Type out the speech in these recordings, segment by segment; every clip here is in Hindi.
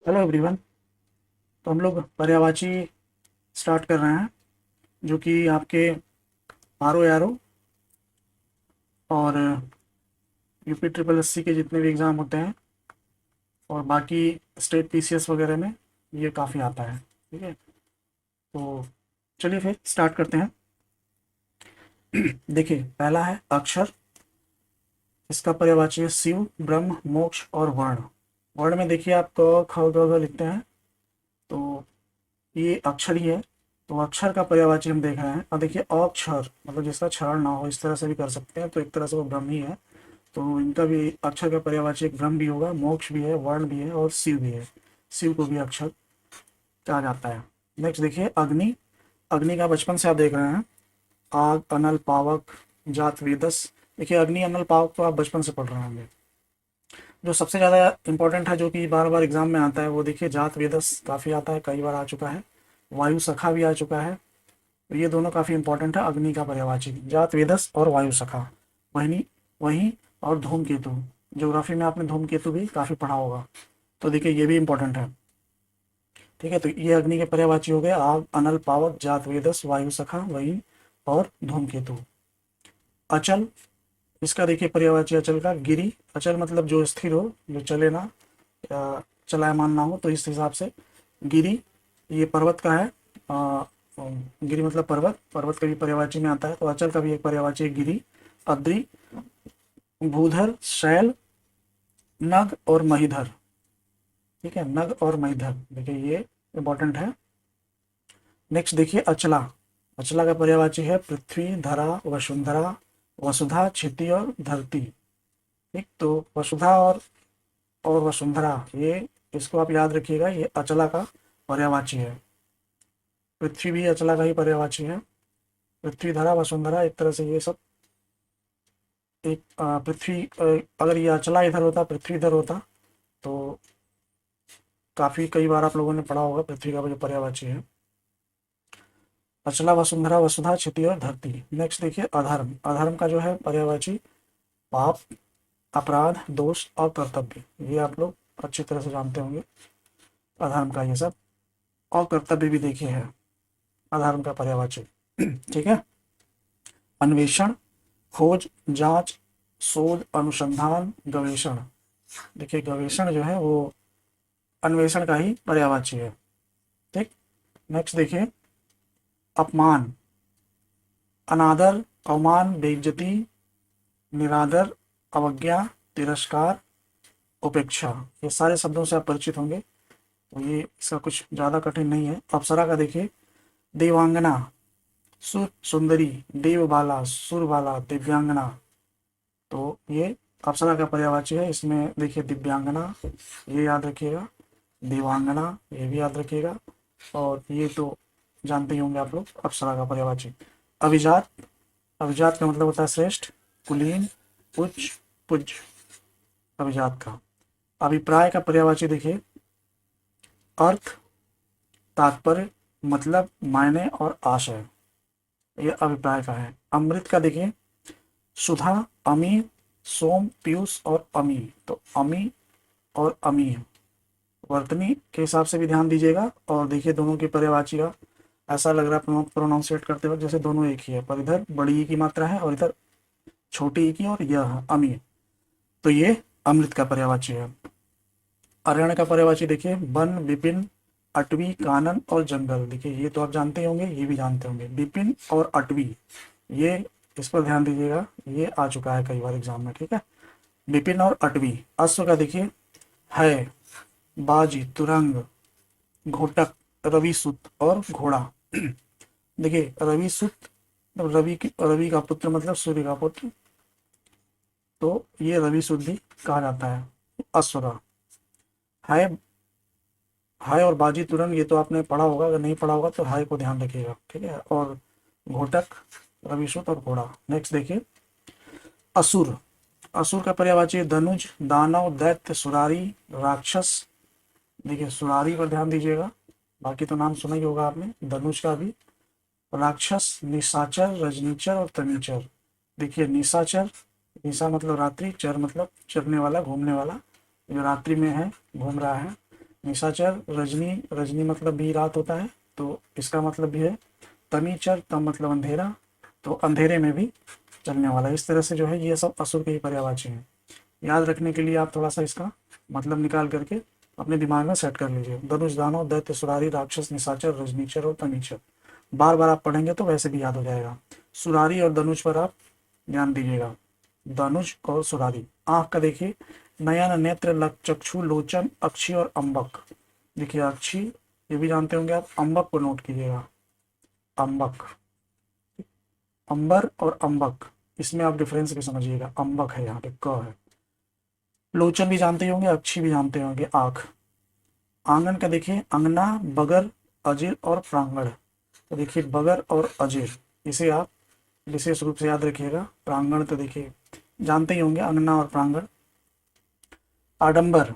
Hello everyone. तो हम लोग पर्यायवाची स्टार्ट कर रहे हैं, जो कि आपके आर ओ एरो और यूपी ट्रिपल एस सी के जितने भी एग्ज़ाम होते हैं और बाकी स्टेट पी सी एस वगैरह में ये काफ़ी आता है। ठीक है, तो चलिए फिर स्टार्ट करते हैं। देखिए, पहला है अक्षर। इसका पर्यायवाची है शिव, ब्रह्म, मोक्ष और वर्ण। वर्ण में देखिए आप क ख ग घ लिखते हैं, तो ये अक्षर ही है। तो अक्षर का पर्यायवाची हम देख रहे हैं। और देखिए अक्षर मतलब जिसका क्षरण ना हो, इस तरह से भी कर सकते हैं, तो एक तरह से वो ब्रह्म ही है। तो इनका भी अक्षर का पर्यायवाची एक ब्रह्म भी होगा, मोक्ष भी है, वर्ण भी है और शिव भी है। शिव को भी अक्षर कहा जाता है। नेक्स्ट देखिए अग्नि। अग्नि का बचपन से आप देख रहे हैं, आग, अनल, पावक, जात, वेदस। देखिए अग्नि, अनल, पावक तो आप बचपन से पढ़ रहे होंगे। जो सबसे ज़्यादा इंपॉर्टेंट है, जो कि बार बार एग्जाम में आता है, वो देखिए जात, वेदस काफ़ी आता है, कई बार आ चुका है। वायु सखा भी आ चुका है। तो ये दोनों काफ़ी इंपॉर्टेंट है अग्नि का पर्यायवाची, जात, वेदस और वायु सखा। वही वही और धूमकेतु। ज्योग्राफी में आपने धूमकेतु भी काफ़ी पढ़ा होगा, तो देखिए ये भी इंपॉर्टेंट है। ठीक है, तो ये अग्नि के पर्यायवाची हो गए आग, अनल, पावक, जात, वेदस, वायु सखा, वही और धूमकेतु। अचल। इसका देखिए पर्यायवाची अचल का गिरि। अचल मतलब जो स्थिर हो, जो चले ना, या चलायमान ना हो, तो इस हिसाब से गिरि ये पर्वत का है। गिरि मतलब पर्वत, पर्वत का भी पर्यायवाची में आता है। तो अचल का भी एक पर्यायवाची है गिरि। अद्रि, भूधर, शैल, नग और महीधर। ठीक है, नग और महीधर, देखिए ये इंपॉर्टेंट है। नेक्स्ट देखिए अचला। अचला का पर्यायवाची है पृथ्वी, धरा, वसुंधरा, वसुधा, क्षिति और धरती। ठीक, तो वसुधा और वसुंधरा, ये इसको आप याद रखिएगा, ये अचला का पर्यायवाची है। पृथ्वी भी अचला का ही पर्यायवाची है। पृथ्वी, धरा, वसुंधरा, एक तरह से ये सब एक पृथ्वी, अगर ये अचला इधर होता, पृथ्वी इधर होता, तो काफी कई बार आप लोगों ने पढ़ा होगा पृथ्वी का जो पर्यायवाची है। अचला, वसुंधरा, वसुधा, क्षिति और धरती। नेक्स्ट देखिए अधर्म। अधर्म का जो है पर्यायवाची पाप, अपराध, दोष और कर्तव्य। ये आप लोग अच्छी तरह से जानते होंगे अधर्म का ये सब। और कर्तव्य भी देखिए है अधर्म का पर्यायवाची। ठीक है। अन्वेषण, खोज, जांच, शोध, अनुसंधान, गवेषण। देखिए गवेषण जो है वो अन्वेषण का ही पर्यायवाची है। ठीक। नेक्स्ट देखिए अपमान। अनादर, अवमान, बेइज्जती, निरादर, अवज्ञा, तिरस्कार, उपेक्षा। ये सारे शब्दों से आप परिचित होंगे, तो ये इसका कुछ ज़्यादा कठिन नहीं है। अप्सरा का देखिए देवांगना, सुर सुंदरी, देवबाला, सुरबाला, दिव्यांगना। तो ये अप्सरा का पर्यायवाची है। इसमें देखिए दिव्यांगना, ये याद रखिएगा, देवांगना ये भी याद रखिएगा, और ये तो जानते ही होंगे आप लोग अप्सरा का पर्यायवाची। अभिजात। अभिजात का मतलब होता है श्रेष्ठ, कुलीन, उच्च, पूज्य, अभिजात का। अभिप्राय का पर्यायवाची देखिए अर्थ, तात्पर्य, मतलब, मायने और आशय। ये अभिप्राय का है। अमृत का देखिए सुधा, अमी, सोम, पीयूष और अमी। तो अमी और अमी वर्तनी के हिसाब से भी ध्यान दीजिएगा। और देखिए दोनों की पर्यायवाची का ऐसा लग रहा है प्रोनाउंसिएट करते वक्त जैसे दोनों एक ही है, पर इधर बड़ी ई की मात्रा है और इधर छोटी ई की, और यह है अमी। तो ये अमृत का पर्यायवाची है। अरण्य का पर्यायवाची देखिए वन, विपिन, अटवी, कानन और जंगल। देखिए ये तो आप जानते ही होंगे, ये भी जानते होंगे, विपिन और अटवी, ये इस पर ध्यान दीजिएगा, ये आ चुका है कई बार एग्जाम में। ठीक है, विपिन और अटवी। अश्व का देखिए है, बाजी, तुरंग, घोटक, रविसुत और घोड़ा। देखिए रविसुत, रवि का पुत्र मतलब सूर्य का पुत्र, तो ये रविसुत भी कहा जाता है अश्व का। है, हाय और बाजी, तुरंग, ये तो आपने पढ़ा होगा, अगर नहीं पढ़ा होगा तो हाय को ध्यान रखिएगा। ठीक है, और घोटक, रविशुत और घोड़ा। नेक्स्ट देखिए असुर। असुर का पर्यायवाची धनुज, दानव, दैत्य, सुरारी, राक्षस। देखिए सुरारी पर ध्यान दीजिएगा, बाकी तो नाम सुना ही होगा आपने। धनुष का भी राक्षस, निशाचर, रजनीचर और तमीचर। देखिए निशाचर, निशा मतलब रात्रि, चर मतलब चरने वाला, घूमने वाला, जो रात्रि में है, घूम रहा है। निशाचर रजनी, रजनी मतलब भी रात होता है, तो इसका मतलब भी है। तमीचर, तम मतलब अंधेरा, तो अंधेरे में भी चलने वाला। इस तरह से जो है ये सब असुर के ही पर्यायवाची हैं। याद रखने के लिए आप थोड़ा सा इसका मतलब निकाल करके अपने दिमाग में सेट कर लीजिए। धनुष, दानव, दैत्य, सुरारी, राक्षस, निशाचर, रजनीचर और तमीचर। बार बार आप पढ़ेंगे तो वैसे भी याद हो जाएगा। सुरारी और धनुष पर आप ध्यान दीजिएगा। धनुष और सुरारी। आंख का देखिए, नयन, नेत्र, चक्षु, लोचन, अक्षी और अम्बक। देखिए अक्षी ये भी जानते होंगे आप, अम्बक को नोट कीजिएगा। अम्बक, अंबर और अम्बक, इसमें आप डिफरेंस भी समझिएगा। अम्बक है यहाँ पे, क है। लोचन भी जानते ही होंगे, अक्षी भी जानते होंगे, आंख। आंगन का देखिए, अंगना, बगर, अजीर और प्रांगण। तो देखिए बगर और अजीर, इसे आप विशेष रूप से याद रखिएगा। प्रांगण तो देखिए जानते ही होंगे, अंगना और प्रांगण। आडंबर,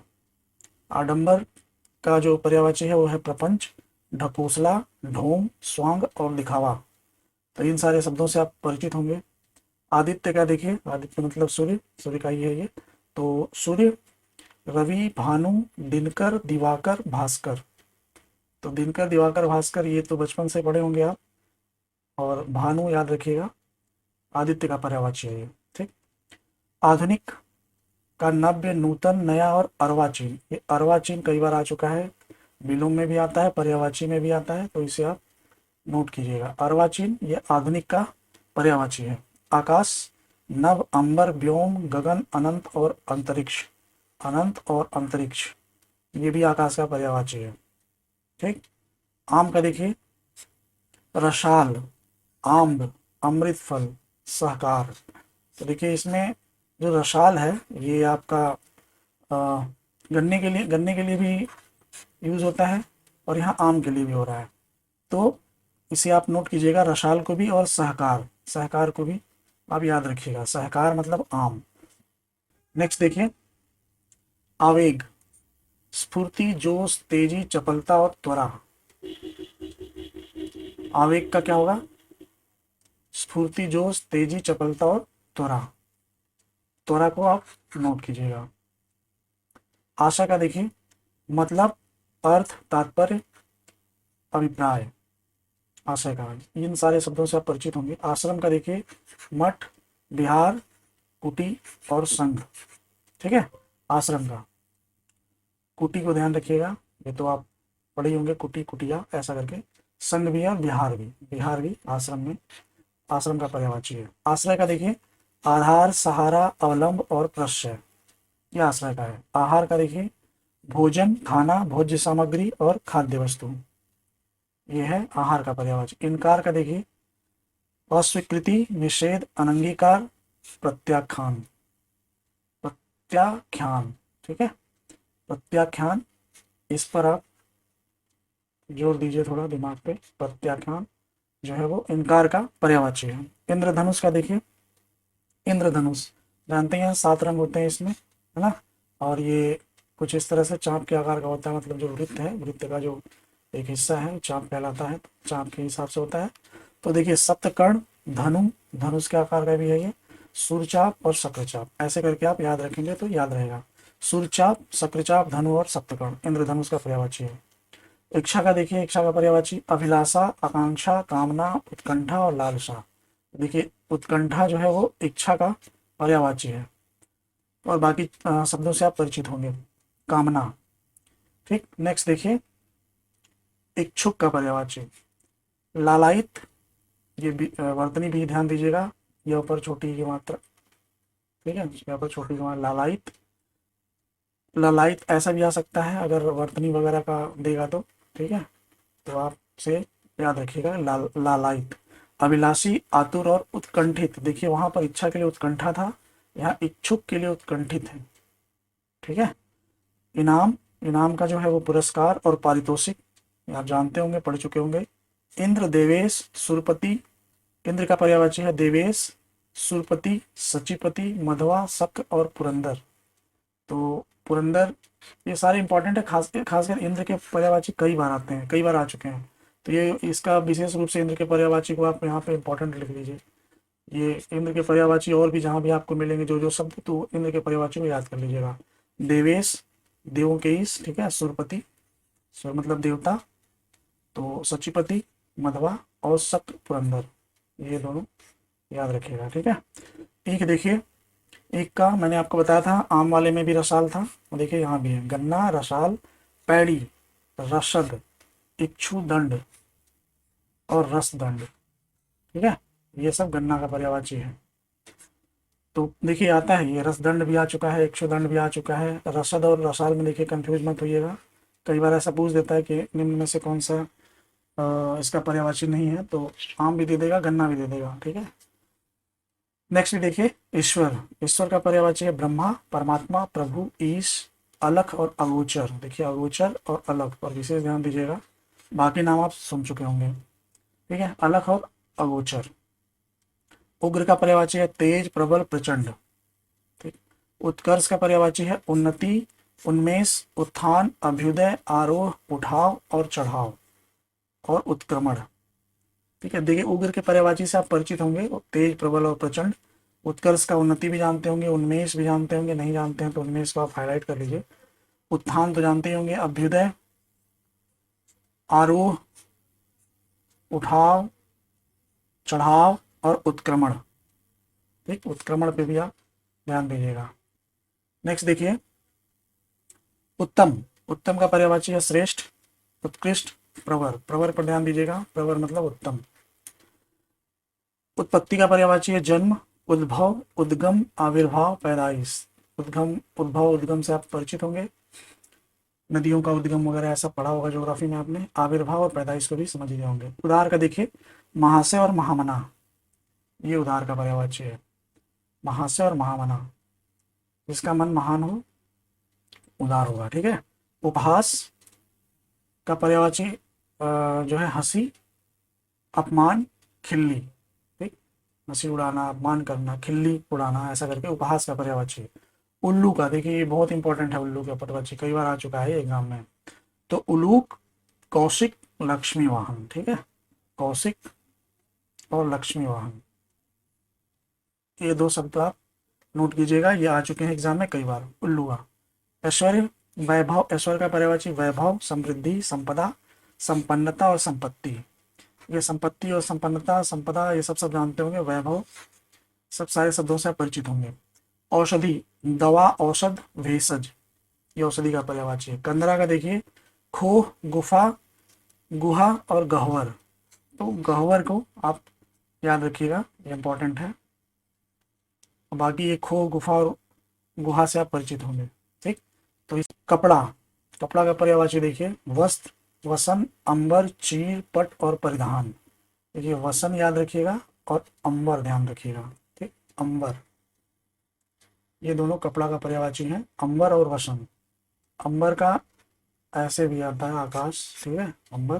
आडंबर का जो पर्यायवाची है वो है प्रपंच, ढकोसला, ढोंग, स्वांग और दिखावा। तो इन सारे शब्दों से आप परिचित होंगे। आदित्य का देखिए, आदित्य मतलब सूर्य, सूर्य का ही है ये। तो सूर्य, रवि, भानु, दिनकर, दिवाकर, भास्कर। तो दिनकर, दिवाकर, भास्कर ये तो बचपन से पढ़े होंगे आप। और भानु याद रखिएगा, आदित्य का पर्यायवाची है ये। ठीक। आधुनिक का नव्य, नूतन, नया और अर्वाचीन। ये अर्वाचीन कई बार आ चुका है, विलोम में भी आता है, पर्यायवाची में भी आता है, तो इसे आप नोट कीजिएगा। अर्वाचीन ये आधुनिक का पर्यायवाची है। आकाश, नभ, अंबर, व्योम, गगन, अनंत और अंतरिक्ष। अनंत और अंतरिक्ष ये भी आकाश का पर्यायवाची है। ठीक। आम का देखिए, रसाल, आम्र, अमृत फल, सहकार। तो देखिए इसमें जो रसाल है ये आपका गन्ने के लिए भी यूज होता है, और यहाँ आम के लिए भी हो रहा है। तो इसे आप नोट कीजिएगा, रसाल को भी और सहकार, सहकार को भी आप याद रखिएगा। सहकार मतलब आम। नेक्स्ट देखिए, आवेग, स्फूर्ति, जोश, तेजी, चपलता और त्वरा। आवेग का क्या होगा? स्फूर्ति, जोश, तेजी, चपलता और त्वरा। त्वरा को आप नोट कीजिएगा। आशा का देखिए, मतलब, अर्थ, तात्पर्य, अभिप्राय। आशय का, इन सारे शब्दों से आप परिचित होंगे। आश्रम का देखिए, मठ, विहार, कुटी और संघ। ठीक है। आश्रम का, कुटी को ध्यान रखिएगा, ये तो आप पढ़े ही होंगे, कुटी, कुटिया ऐसा करके। संघ भी है और विहार भी, विहार भी आश्रम में, आश्रम का पर्यायवाची है। आश्रय का देखिए, आधार, सहारा, अवलंब और प्रश्रय, यह आश्रय का है। आहार का देखिए, भोजन, खाना, भोज्य सामग्री और खाद्य वस्तु, ये है आहार का पर्यायवाची। इनकार का देखिए, अस्वीकृति, निषेध, अनंगीकार, प्रत्याख्यान, प्रत्याख्यान। ठीक है, प्रत्याख्यान, इस पर आप जोर दीजिए थोड़ा दिमाग पे। प्रत्याख्यान जो है वो इनकार का पर्यायवाची है। इंद्रधनुष का देखिए, इंद्रधनुष जानते हैं 7 रंग होते हैं इसमें, है ना। और ये कुछ इस तरह से चाँप के आकार का होता है, मतलब जो वृत्त है, वृत्त का जो एक हिस्सा है चाँप कहलाता है, चाँप के हिसाब से होता है। तो देखिए सप्तकर्ण, धनु, धनुष के आकार का भी है ये, सूर्यचाप और शक्रचाप, ऐसे करके आप याद रखेंगे तो याद रहेगा। सूर्यचाप, शक्रचाप, धनु और सप्तकर्ण इंद्रधनुष का पर्यायवाची है। इच्छा का देखिए, इच्छा का पर्यायवाची अभिलाषा, आकांक्षा, कामना, उत्कंठा और लालसा। देखिए उत्कंठा जो है वो इच्छा का पर्यायवाची है, और बाकी शब्दों से आप परिचित होंगे। कामना। ठीक। नेक्स्ट देखिए, इच्छुक का पर्यायवाची लालायित, ये वर्तनी भी ध्यान दीजिएगा, यह ऊपर छोटी की मात्रा। ठीक है, यहाँ पर छोटी की मात्रा लालायित, ललायित ऐसा भी आ सकता है अगर वर्तनी वगैरह का देगा तो। ठीक है, तो आप से याद रखिएगा लालायित। अभिलाषी, आतुर और उत्कंठित, देखिए वहां पर इच्छा के लिए उत्कंठा था, यहाँ इच्छुक के लिए उत्कंठित है। ठीक है। इनाम, इनाम का जो है वो पुरस्कार और पारितोषिक, आप जानते होंगे, पढ़ चुके होंगे। इंद्र, देवेश, सुरपति, इंद्र का पर्यायवाची है देवेश, सुरपति, सचिपति, मधवा, शक और पुरंदर। तो पुरंदर ये सारे इंपॉर्टेंट है, खासकर इंद्र के पर्यायवाची कई बार आते हैं, कई बार आ चुके हैं। तो ये इसका विशेष रूप से इंद्र के पर्यायवाची को आप यहाँ पे इंपॉर्टेंट लिख लीजिए। ये इंद्र के पर्यायवाची और भी जहाँ भी आपको मिलेंगे जो जो शब्द, तो इंद्र के पर्यायवाची को याद कर लीजिएगा। देवेश, देवों के ईश, ठीक है, सुरपति, स्वर मतलब देवता, तो सचिपति, मधवा और सक्त पुरंदर, ये दोनों याद रखिएगा, ठीक है। एक देखिए, एक का मैंने आपको बताया था आम वाले में भी रसाल था, देखिए यहाँ भी है, गन्ना, रसाल, पैड़ी, रसद, इक्षु दंड और रस दंड, ठीक है। ये सब गन्ना का पर्यायवाची है। तो देखिए आता है, ये रसदंड भी आ चुका है, इक्षुदंड भी आ चुका है। रसद और रसाल में देखिए कंफ्यूज मत होइएगा, कई बार ऐसा पूछ देता है कि निम्न में से कौन सा इसका पर्यायवाची नहीं है, तो आम भी दे देगा, गन्ना भी दे देगा, ठीक है। नेक्स्ट देखिए, ईश्वर, ईश्वर का पर्यायवाची है ब्रह्मा, परमात्मा, प्रभु, ईश, अलख और अगोचर। देखिए अगोचर और अलख, और विशेष ध्यान दीजिएगा, बाकी नाम आप सुन चुके होंगे, ठीक है। अलख और अगोचर। उग्र का पर्यायवाची है तेज, प्रबल, प्रचंड, ठीक। उत्कर्ष का पर्यायवाची है उन्नति, उन्मेष, उत्थान, अभ्युदय, आरोह, उठाव और चढ़ाव और उत्क्रमण, ठीक है। देखिए उग्र के पर्यायवाची से आप परिचित होंगे, तेज, प्रबल और प्रचंड। उत्कर्ष का उन्नति भी जानते होंगे, उन्मेष भी जानते होंगे, नहीं जानते हैं तो उन्मेष को आप हाईलाइट कर लीजिए। उत्थान तो जानते ही होंगे, अभ्युदय, आरोह, उठाव, चढ़ाव और उत्क्रमण, ठीक। उत्क्रमण पे भी आप ध्यान दीजिएगा। नेक्स्ट देखिए, उत्तम, उत्तम का पर्यायवाची है श्रेष्ठ, उत्कृष्ट, प्रवर, प्रवर पर ध्यान दीजिएगा, प्रवर मतलब उत्तम। उत्पत्ति का पर्यायवाची है जन्म, उद्भव, उद्गम, आविर्भाव, पैदाइश। उद्गम, उद्भव, उद्गम से आप परिचित होंगे, नदियों का उद्गम वगैरह ऐसा पढ़ा होगा ज्योग्राफी में आपने। आविर्भाव और पैदाइश को भी समझ गए होंगे। उदार का देखिए, महाशय और महामना, ये उदार का पर्यायवाची है, महाशय और महामना, जिसका मन महान हो उदार होगा, ठीक है। उपहास का पर्यायवाची जो है हंसी, अपमान, खिल्ली, ठीक। हंसी उड़ाना, अपमान करना, खिल्ली उड़ाना, ऐसा करके उपहास का पर्यायवाची। उल्लू का देखिए, ये बहुत इंपॉर्टेंट है, उल्लू का पर्यायवाची कई बार आ चुका है एग्जाम में। तो उलूक, कौशिक, लक्ष्मी वाहन, ठीक है। कौशिक और लक्ष्मी वाहन, ये दो शब्द आप नोट कीजिएगा, ये आ चुके हैं एग्जाम में कई बार। उल्लू का। ऐश्वर्य, वैभव, ऐश्वर्य का पर्यायवाची वैभव, समृद्धि, संपदा, संपन्नता और संपत्ति। ये संपत्ति और संपन्नता, संपदा, ये सब जानते होंगे। वैभव, सब सारे शब्दों से आप परिचित होंगे। औषधि, दवा, औषध, भेषज, ये औषधि का पर्यायवाची है। कंदरा का देखिए, खोह, गुफा, गुहा और गह्वर। तो गह्वर को आप याद रखिएगा, ये इंपॉर्टेंट है। बाकी ये खो, गुफा और गुहा से आप परिचित होंगे, ठीक। तो इस कपड़ा, कपड़ा का पर्यायवाची देखिए, वस्त्र, वसन, अंबर, चीर, पट और परिधान। देखिए वसन याद रखिएगा और अंबर ध्यान रखिएगा, ठीक। अंबर, ये दोनों कपड़ा का पर्यायवाची हैं, अंबर और वसन। अंबर का ऐसे भी आता है आकाश, ठीक है, अंबर।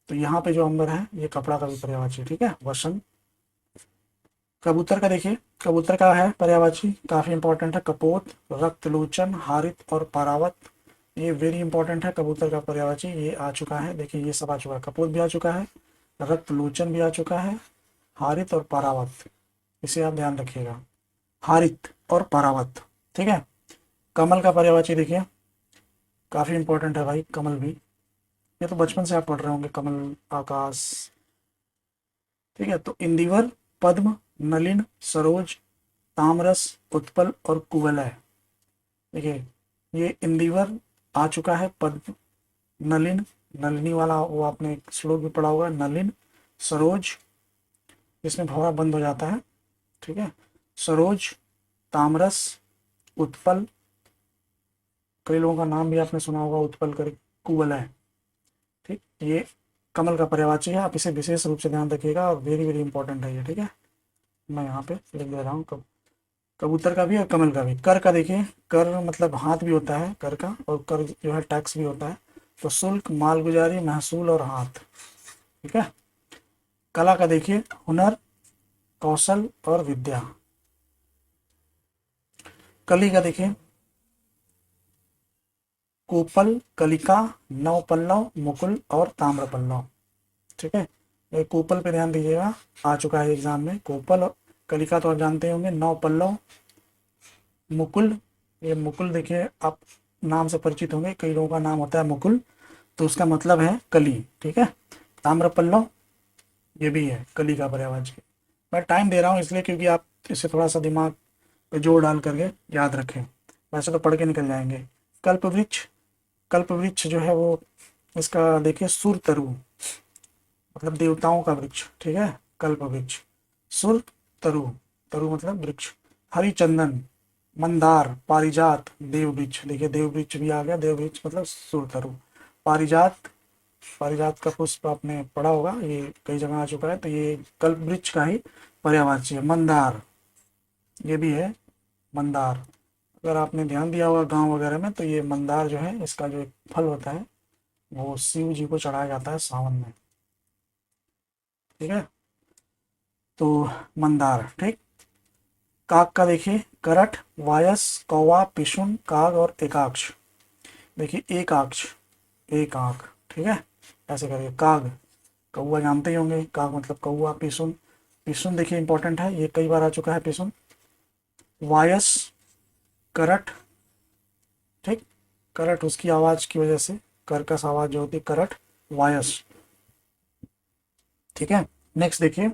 तो यहाँ पे जो अंबर है ये कपड़ा का भी पर्यायवाची, ठीक है, वसन। कबूतर का देखिए, कबूतर का है पर्यायवाची, काफी इंपॉर्टेंट है, कपोत, रक्तलोचन, हारित और पारावत। ये वेरी इंपॉर्टेंट है, कबूतर का पर्यायवाची ये आ चुका है, देखिए ये सब आ चुका है, कपोत भी आ चुका है, रक्तलोचन भी आ चुका है, हारित और पारावत, इसे आप ध्यान रखिएगा, हारित और पारावत, ठीक है। कमल का पर्यायवाची देखिए, काफी इंपॉर्टेंट है भाई, कमल भी, ये तो बचपन से आप पढ़ रहे होंगे, कमल, आकाश, ठीक है। तो इंदिवर, पद्म, नलिन, सरोज, तामरस, उत्पल और कुवलय। देखिए ये इंदिवर आ चुका है, पद्म, नलिन, नलिनी वाला वो आपने श्लोक भी पढ़ा होगा, नलिन, सरोज, इसमें भौरा बंद हो जाता है, ठीक है, सरोज, तामरस, उत्पल, कई लोगों का नाम भी आपने सुना होगा उत्पल कर, कुवलय, ठीक। ये कमल का पर्यायवाची है, आप इसे विशेष रूप से ध्यान रखिएगा और वेरी वेरी इंपॉर्टेंट है ये, ठीक है। मैं यहाँ पे लिख दे रहा हूँ, कबूतर का भी और कमल का भी। कर का देखिए, कर मतलब हाथ भी होता है कर का, और कर जो है टैक्स भी होता है, तो शुल्क, मालगुजारी, महसूल और हाथ, ठीक है। कला का देखिए, हुनर, कौशल और विद्या। कली का देखिए, कोपल, कलिका, नवपल्लव, मुकुल और ताम्रपल्लव, ठीक है। ये कोपल पे ध्यान दीजिएगा, आ चुका है एग्जाम में, कोपल और कलिका तो आप जानते होंगे, नवपल्लव, मुकुल, ये मुकुल देखिए आप नाम से परिचित होंगे, कई लोगों का नाम होता है मुकुल, तो उसका मतलब है कली। ठीक है, ताम्रपल्लव ये भी है कली का पर्यायवाची। मैं टाइम दे रहा हूँ इसलिए क्योंकि आप इसे थोड़ा सा दिमाग पे जोर डाल करके याद रखें, वैसे तो पढ़ के निकल जाएंगे। कल्पवृक्ष, कल्पवृक्ष जो है वो, इसका देखिए सुर तरु, मतलब देवताओं का वृक्ष। ठीक है, कल्पवृक्ष, सुर तरु, तरु मतलब वृक्ष। हरिचंदन, मंदार, पारिजात, देववृक्ष, देखिए देववृक्ष भी आ गया, देववृक्ष मतलब सुर तरु। पारिजात, पारिजात का पुष्प आपने पढ़ा होगा, ये कई जगह आ चुका है, तो ये कल्पवृक्ष का ही पर्यायवाची है। मंदार, ये भी है मंदार, अगर आपने ध्यान दिया होगा गांव वगैरह में, तो ये मंदार जो है इसका जो एक फल होता है वो शिव जी को चढ़ाया जाता है सावन में। ठीक है, तो मंदार। ठीक, काग का देखिए, करट, वायस, कौवा, पिशुन, काग और एकाक्ष। देखिए एकाक्ष, एक आंख। ठीक है, ऐसे करिए। काग, कौवा जानते ही होंगे, काग मतलब कौवा। पिशुन, पिशुन देखिए इंपॉर्टेंट है, ये कई बार आ चुका है पिशुन। वायस, करट। ठीक, करट उसकी आवाज की वजह से, कर्कश आवाज जो होती है, करट, वायस। ठीक है, नेक्स्ट देखिए,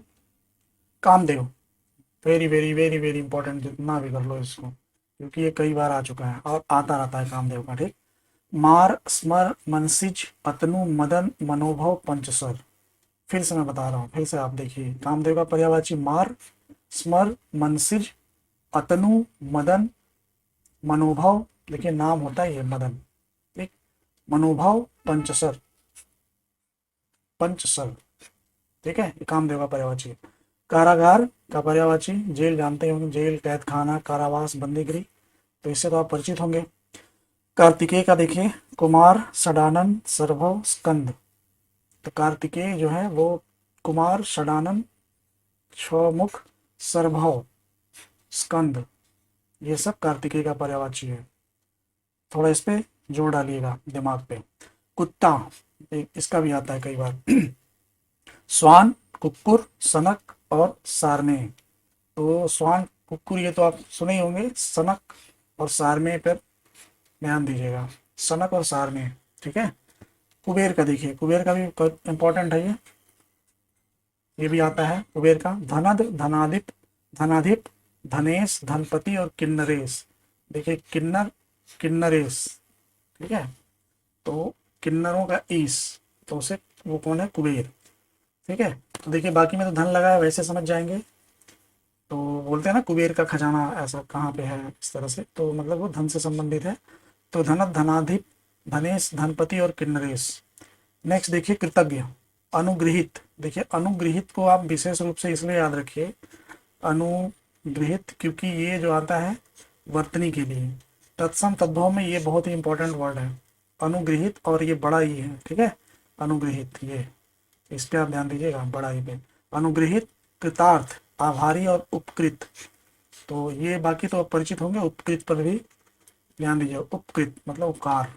Kamdev. Very very very very important, जितना भी कर लो इसको, क्योंकि ये कई बार आ चुका है और आता रहता है कामदेव का। ठीक, मार, स्मर, मनसिज, अतनु, मदन, मनोभव, पंचसर। फिर से मैं बता रहा हूँ, फिर से आप देखिए, कामदेव का पर्यायवाची मार, स्मर, मनसिज, अतनु, मदन, मनोभव, देखिए नाम होता है ये मदन। ठीक, मनोभव, पंचसर, पंचसर। ठीक है, ये कामदेव का पर्यायवाची है। कारागार का पर्यायवाची, जेल जानते होंगे, जेल, कैद खाना, कारावास, बंदीगृह, तो इससे तो आप परिचित होंगे। कार्तिकेय का देखिए, कुमार, षडानन, सरभव, स्कंद। तो कार्तिकेय जो है वो कुमार, षडानन, छमुख, सरभव, स्कंद, ये सब कार्तिकेय का पर्यायवाची है। थोड़ा इस पे जोर डालिएगा दिमाग पे। कुत्ता, इसका भी आता है कई बार। स्वान, कुक्कुर, सनक और सारने। तो स्वान, कुक्कुर ये तो आप सुने ही होंगे, सनक और सारने पर ध्यान दीजिएगा, सनक और सारने। ठीक है, कुबेर का देखिए, कुबेर का भी इंपॉर्टेंट है ये भी आता है कुबेर का। धनद, धनाधिप, धनाधिप, धनेश, धनपति और किन्नरेश। देखिए किन्नर, किन्नरेश। ठीक है, तो किन्नरों का ईश, तो उसे वो कौन है, कुबेर। ठीक है, तो देखिए बाकी में तो धन लगा है, वैसे समझ जाएंगे। तो बोलते हैं ना कुबेर का खजाना ऐसा कहाँ पे है, इस तरह से, तो मतलब वो धन से संबंधित है। तो धनद, धनाधिप, धनेश, धनपति और किन्नरेश। नेक्स्ट देखिए, कृतज्ञ, अनुग्रहित। देखिए अनुग्रहित को आप विशेष रूप से इसलिए याद रखिए, अनुग्रहित, क्योंकि ये जो आता है वर्तनी के लिए, तत्सम तद्भव में ये बहुत ही इंपॉर्टेंट वर्ड है, अनुग्रहित, और ये बड़ा ही है। ठीक है, अनुग्रहित, ये इस पे आप ध्यान दीजिएगा, बड़ा ही पे। अनुग्रहित, कृतार्थ, आभारी और उपकृत। तो ये बाकी तो आप परिचित होंगे, उपकृत पर भी ध्यान दीजिए। उपकृत मतलब उपकार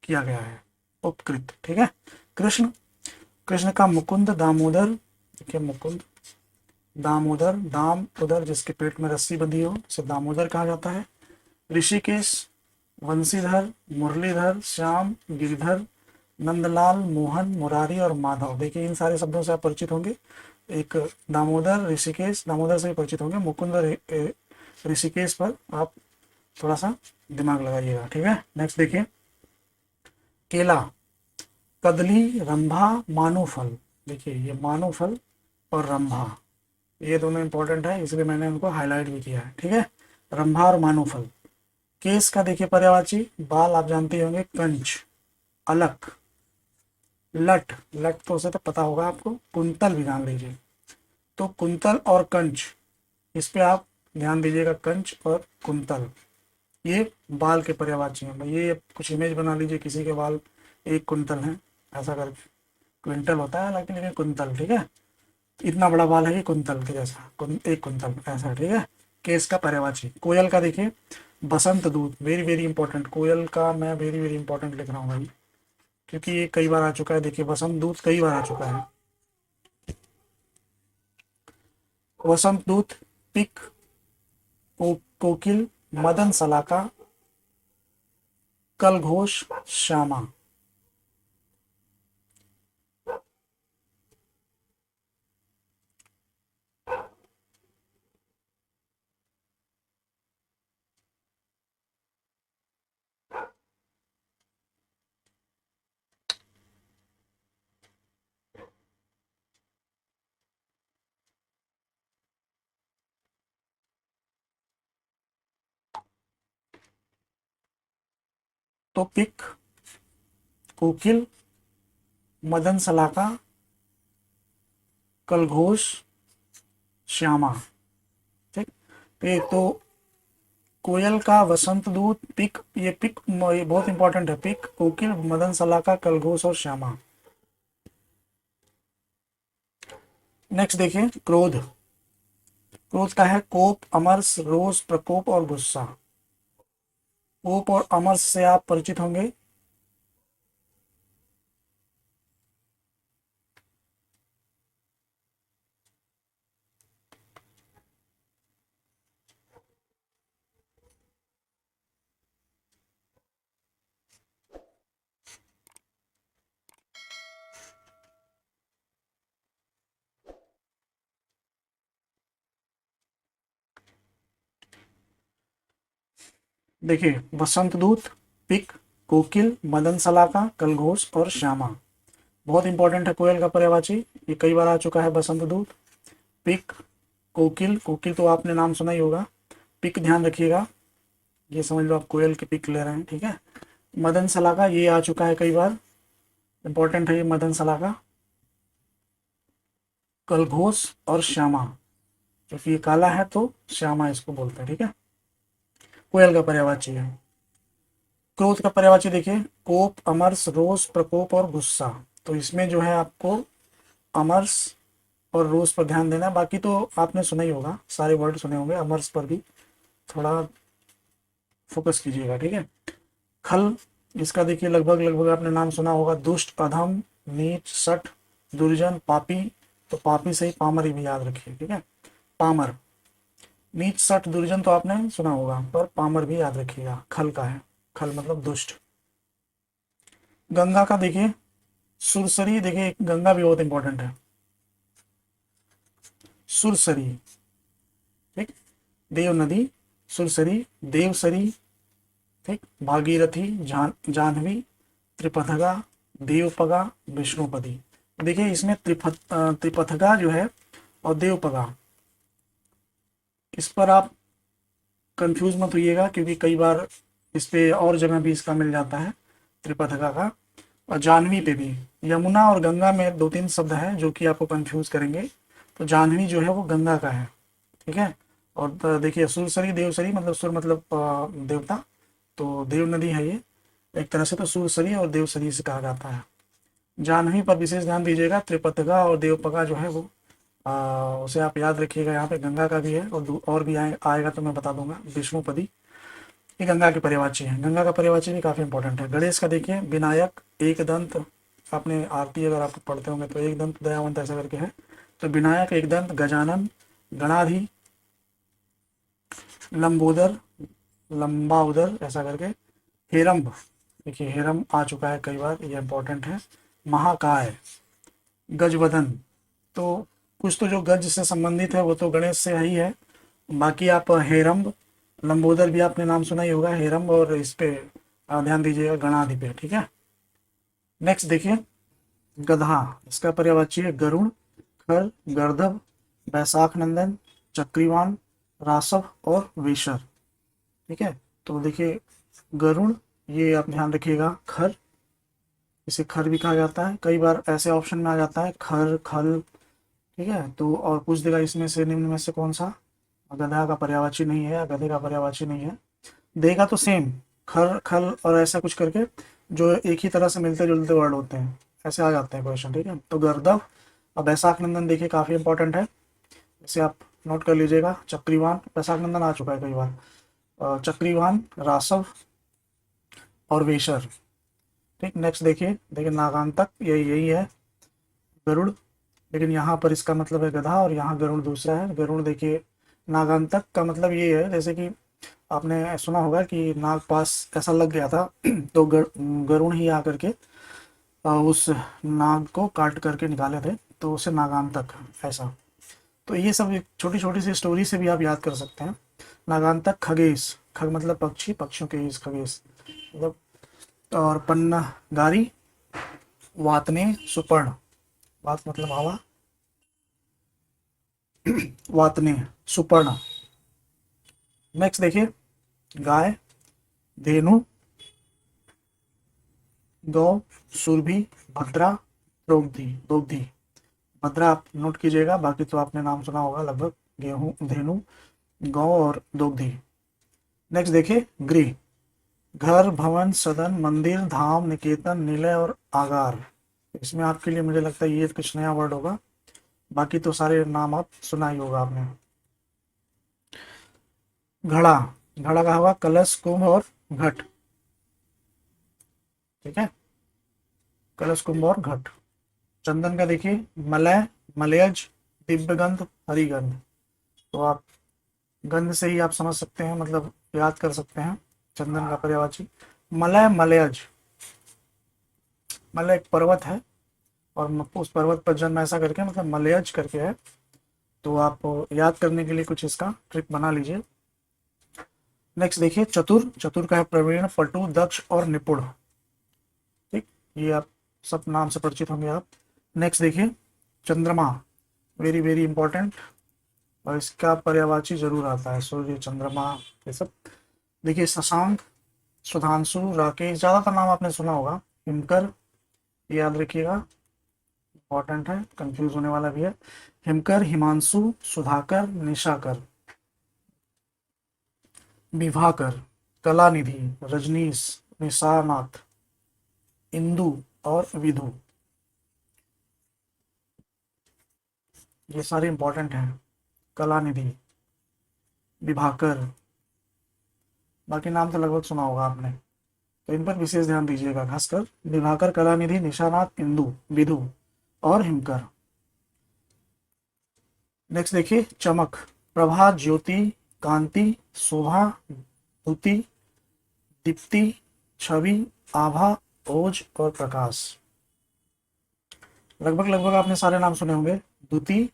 किया गया है, उपकृत। ठीक है, कृष्ण, कृष्ण का मुकुंद, दामोदर। देखिए मुकुंद, दामोदर, दाम उदर जिसके पेट में रस्सी बंधी हो उसे दामोदर कहा जाता है। ऋषिकेश, वंशीधर, मुरलीधर, श्याम, गिरधर, नंदलाल, मोहन, मुरारी और माधव। देखिए इन सारे शब्दों से आप परिचित होंगे। एक दामोदर, ऋषिकेश, दामोदर से भी परिचित होंगे, मुकुंद, ऋषिकेश पर आप थोड़ा सा दिमाग लगाइएगा। ठीक है, नेक्स्ट देखिए, केला, कदली, रंभा, मानूफल। देखिए ये मानूफल और रंभा, ये दोनों इंपॉर्टेंट है, इसलिए मैंने उनको हाईलाइट भी किया है। ठीक है, रंभा और मानूफल। केस का देखिए पर्यायवाची, बाल आप जानते होंगे, कंच, अलक, लट, लट तो उसे तो पता होगा आपको, कुंतल भी जान लीजिए। तो कुंतल और कंच, इस पे आप ध्यान दीजिएगा, कंच और कुंतल, ये बाल के पर्यायवाची हैं। ये कुछ इमेज बना लीजिए, किसी के बाल 1 कुंतल हैं, ऐसा कर, क्विंटल होता है लेकिन कुंतल। ठीक है, इतना बड़ा बाल है कि कुंतल के जैसा, 1 कुंतल ऐसा। ठीक है, केस का पर्यायवाची। कोयल का देखिए, बसंत दूत, वेरी वेरी इंपॉर्टेंट, कोयल का मैं वेरी वेरी इंपॉर्टेंट लिख रहा हूँ भाई, क्योंकि ये कई बार आ चुका है। देखिए बसंत दूत कई बार आ चुका है। वसंत दूत, पिक, कोकिल, मदन सलाका, कल घोष, श्यामा। तो पिक, कोकिल, मदन सलाका, कलघोष, श्यामा। ठीक। तो एक तो कोयल का वसंत दूत, पिक, ये बहुत इंपॉर्टेंट है। पिक, कोकिल, मदन सलाका, कलघोष और श्यामा। नेक्स्ट देखिए क्रोध। क्रोध का है कोप, अमर्ष, रोष, प्रकोप और गुस्सा। कोप और अमर्ष से आप परिचित होंगे। देखिए वसंत दूत, पिक, कोकिल, मदन सलाका, कलघोष और श्यामा। बहुत इंपॉर्टेंट है कोयल का पर्यायवाची, ये कई बार आ चुका है। वसंत दूत, पिक, कोकिल, कोकिल तो आपने नाम सुना ही होगा। पिक ध्यान रखिएगा, ये समझ लो आप कोयल के पिक ले रहे हैं, ठीक है। मदन सलाका ये आ चुका है कई बार, इंपॉर्टेंट है ये मदन सलाका। कलघोष और श्यामा, क्योंकि ये काला है तो श्यामा इसको बोलते हैं, ठीक है। कोयल का पर्यायवाची है। क्रोध का पर्यायवाची देखिए कोप, अमर्ष, रोष, प्रकोप और गुस्सा। तो इसमें जो है आपको अमर्ष और रोष पर ध्यान देना है, बाकी तो आपने सुना ही होगा, सारे वर्ड सुने होंगे। अमर्ष पर भी थोड़ा फोकस कीजिएगा, ठीक है। खल, इसका देखिए लगभग लगभग आपने नाम सुना होगा। दुष्ट, अधम, नीच, सठ, दुर्जन, पापी। तो पापी से ही पामर ही भी याद रखिए, ठीक है। पामर, नीच, सठ, दुर्जन तो आपने सुना होगा, पर पामर भी याद रखिएगा, खल का है। खल मतलब दुष्ट। गंगा का देखिए सुरसरी, देखिए गंगा भी बहुत इंपॉर्टेंट है। सुरसरी, ठीक, देव नदी, सुरसरी, देवसरी, ठीक, भागीरथी, जाह्नवी, त्रिपथगा, देवपगा, विष्णुपदी। देखिए इसमें त्रिपथगा जो है और देवपगा, इस पर आप कंफ्यूज मत होइएगा, क्योंकि कई बार इस पे और जगह भी इसका मिल जाता है त्रिपथगा का। और जाह्नवी पे भी, यमुना और गंगा में दो तीन शब्द हैं जो कि आपको कंफ्यूज करेंगे। तो जाह्नवी जो है वो गंगा का है, ठीक है। और देखिए सुरसरी, देवसरी मतलब सुर मतलब देवता, तो देव नदी है ये एक तरह से। तो सुरसरी और देवसरी से कहा जाता है। जाह्नवी पर विशेष ध्यान दीजिएगा। त्रिपथगा और देवपगा जो है वो उसे आप याद रखिएगा। यहाँ पे गंगा का भी है और भी आएगा तो मैं बता दूंगा। विष्णुपदी ये गंगा के पर्यायवाची है। गंगा का पर्यायवाची भी काफी इंपॉर्टेंट है। गणेश का देखिए विनायक, एक दंत, आपने आरती अगर आप पढ़ते होंगे तो एक दंत दयावंत ऐसा करके है। तो विनायक, एक दंत, गजानन, गणाधि, लंबोदर, लंबा उदर ऐसा करके। हेरम्ब, देखिए हेरम आ चुका है कई बार, ये इंपॉर्टेंट है। महाकाय, गजवदन, तो कुछ तो जो गज से संबंधित है वो तो गणेश से ही है। बाकी आप हेरम्ब, लंबोदर भी आपने नाम सुना ही होगा। हेरम्ब और इस पे ध्यान दीजिएगा, गणादि पे, ठीक है। नेक्स्ट देखिए गधा, इसका पर्यायवाची है गरुण, खर, गर्दभ, बैसाख नंदन, चक्रीवान, रासव और वेशर, ठीक है। तो देखिए गरुण, ये आप ध्यान रखिएगा। खर, इसे खर भी कहा जाता है, कई बार ऐसे ऑप्शन में आ जाता है खर, खल, ठीक है। तो और पूछ देगा इसमें से निम्न में से कौन सा गधा का पर्यायवाची नहीं है या गधे का पर्यायवाची नहीं है। देगा तो सेम खर, खल और ऐसा कुछ करके, जो एक ही तरह से मिलते जुलते वर्ड होते हैं, ऐसे आ जाते हैं क्वेश्चन, ठीक है। तो गर्दभ और बैसाख नंदन देखिए काफी इंपॉर्टेंट है, इसे आप नोट कर लीजिएगा। चक्रीवान, बैसाख नंदन आ चुका है कई बार। चक्रीवान, रासव और वेशर, ठीक। नेक्स्ट देखिए देखिए नागांतक, यही यही है गरुड़, लेकिन यहाँ पर इसका मतलब है गधा और यहाँ गरुड़ दूसरा है। गरुड़ देखिए नागांतक का मतलब ये है, जैसे कि आपने सुना होगा कि नाग पास ऐसा लग गया था तो गरुड़ ही आकर के उस नाग को काट करके निकाले थे, तो उसे नागांतक ऐसा। तो ये सब छोटी छोटी सी स्टोरी से भी आप याद कर सकते हैं। नागांतक, खगेश, खग मतलब पक्षी, पक्षियों के इस खगेश मतलब। और पन्ना गारी, वातने, सुपर्ण, वात मतलब हवा, वातने, सुपर्ण। नेक्स्ट देखिए गाय, धेनु, गौ, सुरभि, भद्रा, द्रौपदी, द्रौपदी। भद्रा आप नोट कीजिएगा, बाकी तो आपने नाम सुना होगा लगभग, गेहूं, धेनु, गौ और द्रौपदी। नेक्स्ट देखिए गृह, घर, भवन, सदन, मंदिर, धाम, निकेतन, निलय और आगार। इसमें आपके लिए मुझे लगता है ये कुछ नया वर्ड होगा, बाकी तो सारे नाम आप सुना ही होगा आपने। घड़ा, घड़ा का होगा कलश, कुंभ और घट। ठीक है, कलश, कुंभ और घट। चंदन का देखिए मलय, मलयज, दिव्यगंध, हरिगंध। तो आप गंध से ही आप समझ सकते हैं, मतलब याद कर सकते हैं चंदन का पर्यायवाची मलय, मलयज। मलय एक पर्वत है और उस पर्वत पर जन्म ऐसा करके मतलब मलयज करके है। तो आप याद करने के लिए कुछ इसका ट्रिक बना लीजिए। नेक्स्ट देखिए चतुर, चतुर का है प्रवीण, पटु, दक्ष और निपुण। ठीक, ये आप सब नाम से परिचित होंगे आप। नेक्स्ट देखिए चंद्रमा, वेरी वेरी इंपॉर्टेंट, और इसका पर्यायवाची जरूर आता है, सूर्य, चंद्रमा, ये सब। देखिए शशांक, सुधांशु, राकेश, ज्यादातर नाम आपने सुना होगा। हिमकर, याद रखिएगा, इंपॉर्टेंट है, कंफ्यूज होने वाला भी है। हिमकर, हिमांशु, सुधाकर, निशाकर। विभाकर, कलानिधि, रजनीश, निशानाथ, इंदु और विधु। ये सारे इंपॉर्टेंट हैं। कलानिधि, विभाकर, बाकी नाम तो लगभग सुना होगा आपने, तो इन पर विशेष ध्यान दीजिएगा खासकर। विभाकर, कलानिधि, निशानाथ, इंदु, विधु और हिमकर। नेक्स्ट देखिए चमक, प्रभा, ज्योति, कांति, शोभा, द्युति, दीप्ति, छवि, आभा, ओज और प्रकाश। लगभग लगभग आपने सारे नाम सुने होंगे। द्युति,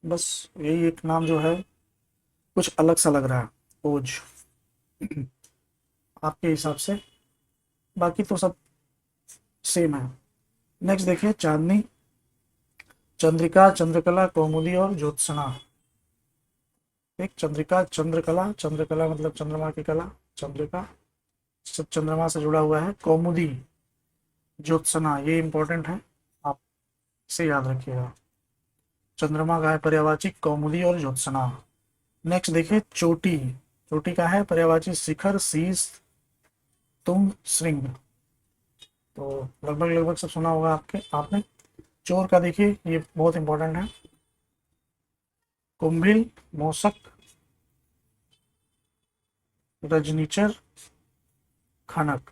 बस यही एक नाम जो है कुछ अलग सा लग रहा है, ओज आपके हिसाब से, बाकी तो सब सेम है। नेक्स्ट देखिए चांदनी, चंद्रिका, चंद्रकला, कौमुदी और ज्योत्सना। एक चंद्रिका, चंद्रकला, चंद्रकला मतलब चंद्रमा की कला, चंद्रिका सब चंद्रमा से जुड़ा हुआ है। कौमुदी, ज्योत्सना, ये इंपॉर्टेंट है, आप इसे याद रखिएगा। चंद्रमा का है पर्यायवाची कौमुदी और ज्योत्सना। नेक्स्ट देखिए चोटी, चोटी का है पर्यायवाची शिखर, शीश, तुंग, श्रृंग। तो लगभग लगभग सब सुना होगा आपने। चोर का देखिए ये बहुत इंपॉर्टेंट है, कुंभिल, मोसक, रजनीचर, खनक।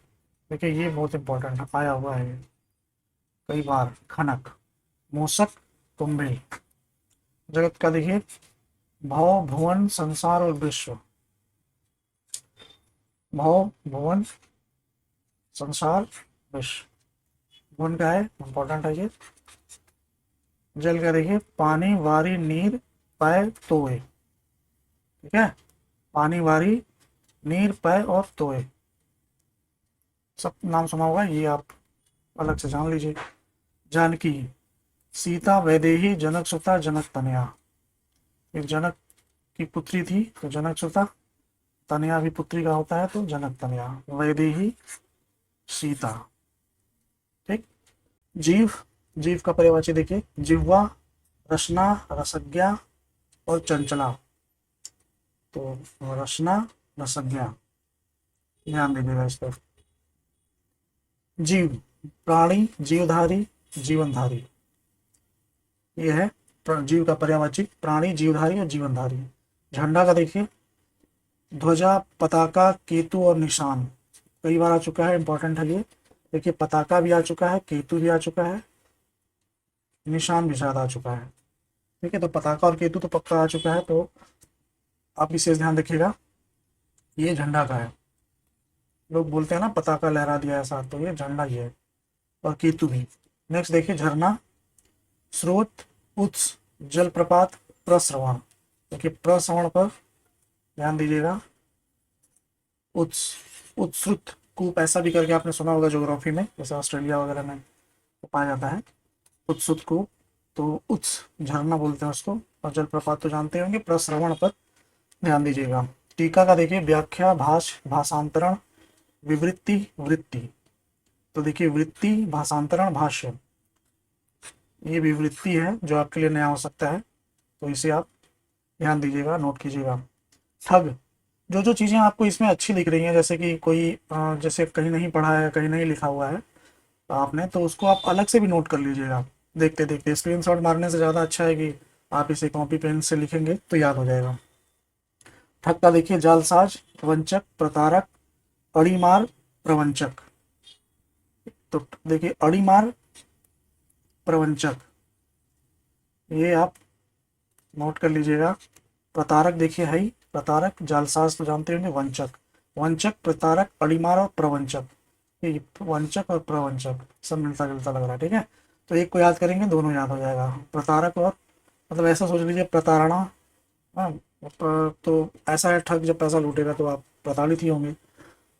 देखिए ये बहुत इंपॉर्टेंट है, आया हुआ है कई बार, खनक, मोसक, कुंभिल। जगत का देखिए भव, भुवन, संसार और विश्व। भव, भुवन, संसार, विश्व। भुवन का है इंपॉर्टेंट है ये। जल का देखिए पानी, वारी, नीर, पय, तोय। ठीक है, पानी, वारी, नीर, पय और तोय, सब नाम सुना होगा, ये आप अलग से जान लीजिए। जानकी, सीता, वैदेही, जनक सुता, जनक तनया। एक जनक की पुत्री थी तो जनक सुता, तनया भी पुत्री का होता है तो जनक तनया, वैदेही, सीता। ठीक, जीव, जीव का पर्यायवाची देखिए जिह्वा, रसना, रसज्ञा और चंचला। तो रसना, रसज्ञा, ध्यान दीजिएगा इस पर। जीव, प्राणी, जीवधारी, जीवनधारी। ये है जीव का पर्यायवाची, प्राणी, जीवधारी और जीवनधारी। झंडा का देखिए ध्वजा, पताका, केतु और निशान। कई बार आ चुका है, इंपॉर्टेंट है ये। देखिए पताका भी आ चुका है, केतु भी आ चुका है, निशान भी शायद आ चुका है। ठीक है, तो पताका और केतु तो पक्का आ चुका है, तो आप विशेष ध्यान रखिएगा, ये झंडा का है। लोग बोलते हैं ना पताका लहरा दिया ऐसा, तो ये झंडा ही है, और केतु भी। नेक्स्ट देखिए झरना, स्रोत, उत्स, जलप्रपात, प्रस्रवण। देखिए प्रस्रवण पर ध्यान दीजिएगा। उत्स, उत्सुत, कूप ऐसा भी करके आपने सुना होगा ज्योग्राफी में, जैसे ऑस्ट्रेलिया वगैरह में तो पाया जाता है उत्सुत कूप, तो उत्स झरना बोलते हैं उसको, और जलप्रपात तो जानते होंगे। प्रस्रवण पर ध्यान दीजिएगा। टीका का देखिए व्याख्या, भाष, भाषांतरण, विवृत्ति, वृत्ति। तो देखिए वृत्ति भाषांतरण भाष्य, ये विवृत्ति है जो आपके लिए नया हो सकता है, तो इसे आप ध्यान दीजिएगा, नोट कीजिएगा। ठग, जो जो चीज़ें आपको इसमें अच्छी दिख रही हैं, जैसे कि कोई जैसे कहीं नहीं पढ़ा है, कहीं नहीं लिखा हुआ है आपने, तो उसको आप अलग से भी नोट कर लीजिएगा। देखते देखते स्क्रीनशॉट मारने से ज़्यादा अच्छा है कि आप इसे कॉपी पेन से लिखेंगे तो याद हो जाएगा। ठग का देखिए जालसाज, वंचक, प्रतारक, अड़ीमार, प्रवंचक। तो देखिए अड़ीमार, प्रवंचक, ये आप नोट कर लीजिएगा। प्रतारक देखिए है ही, प्रतारक, जालसाज तो जानते होंगे, वंचक, वंचक, प्रतारक, अड़ीमार और प्रवंचक। ये वंचक और प्रवंचक सब मिलता जुलता लग रहा है, ठीक है। तो एक को याद करेंगे दोनों याद हो जाएगा। प्रतारक और मतलब ऐसा सोच लीजिए प्रताड़ना, हाँ, तो ऐसा है ठग जब पैसा लूटेगा तो आप प्रताड़ित ही होंगे।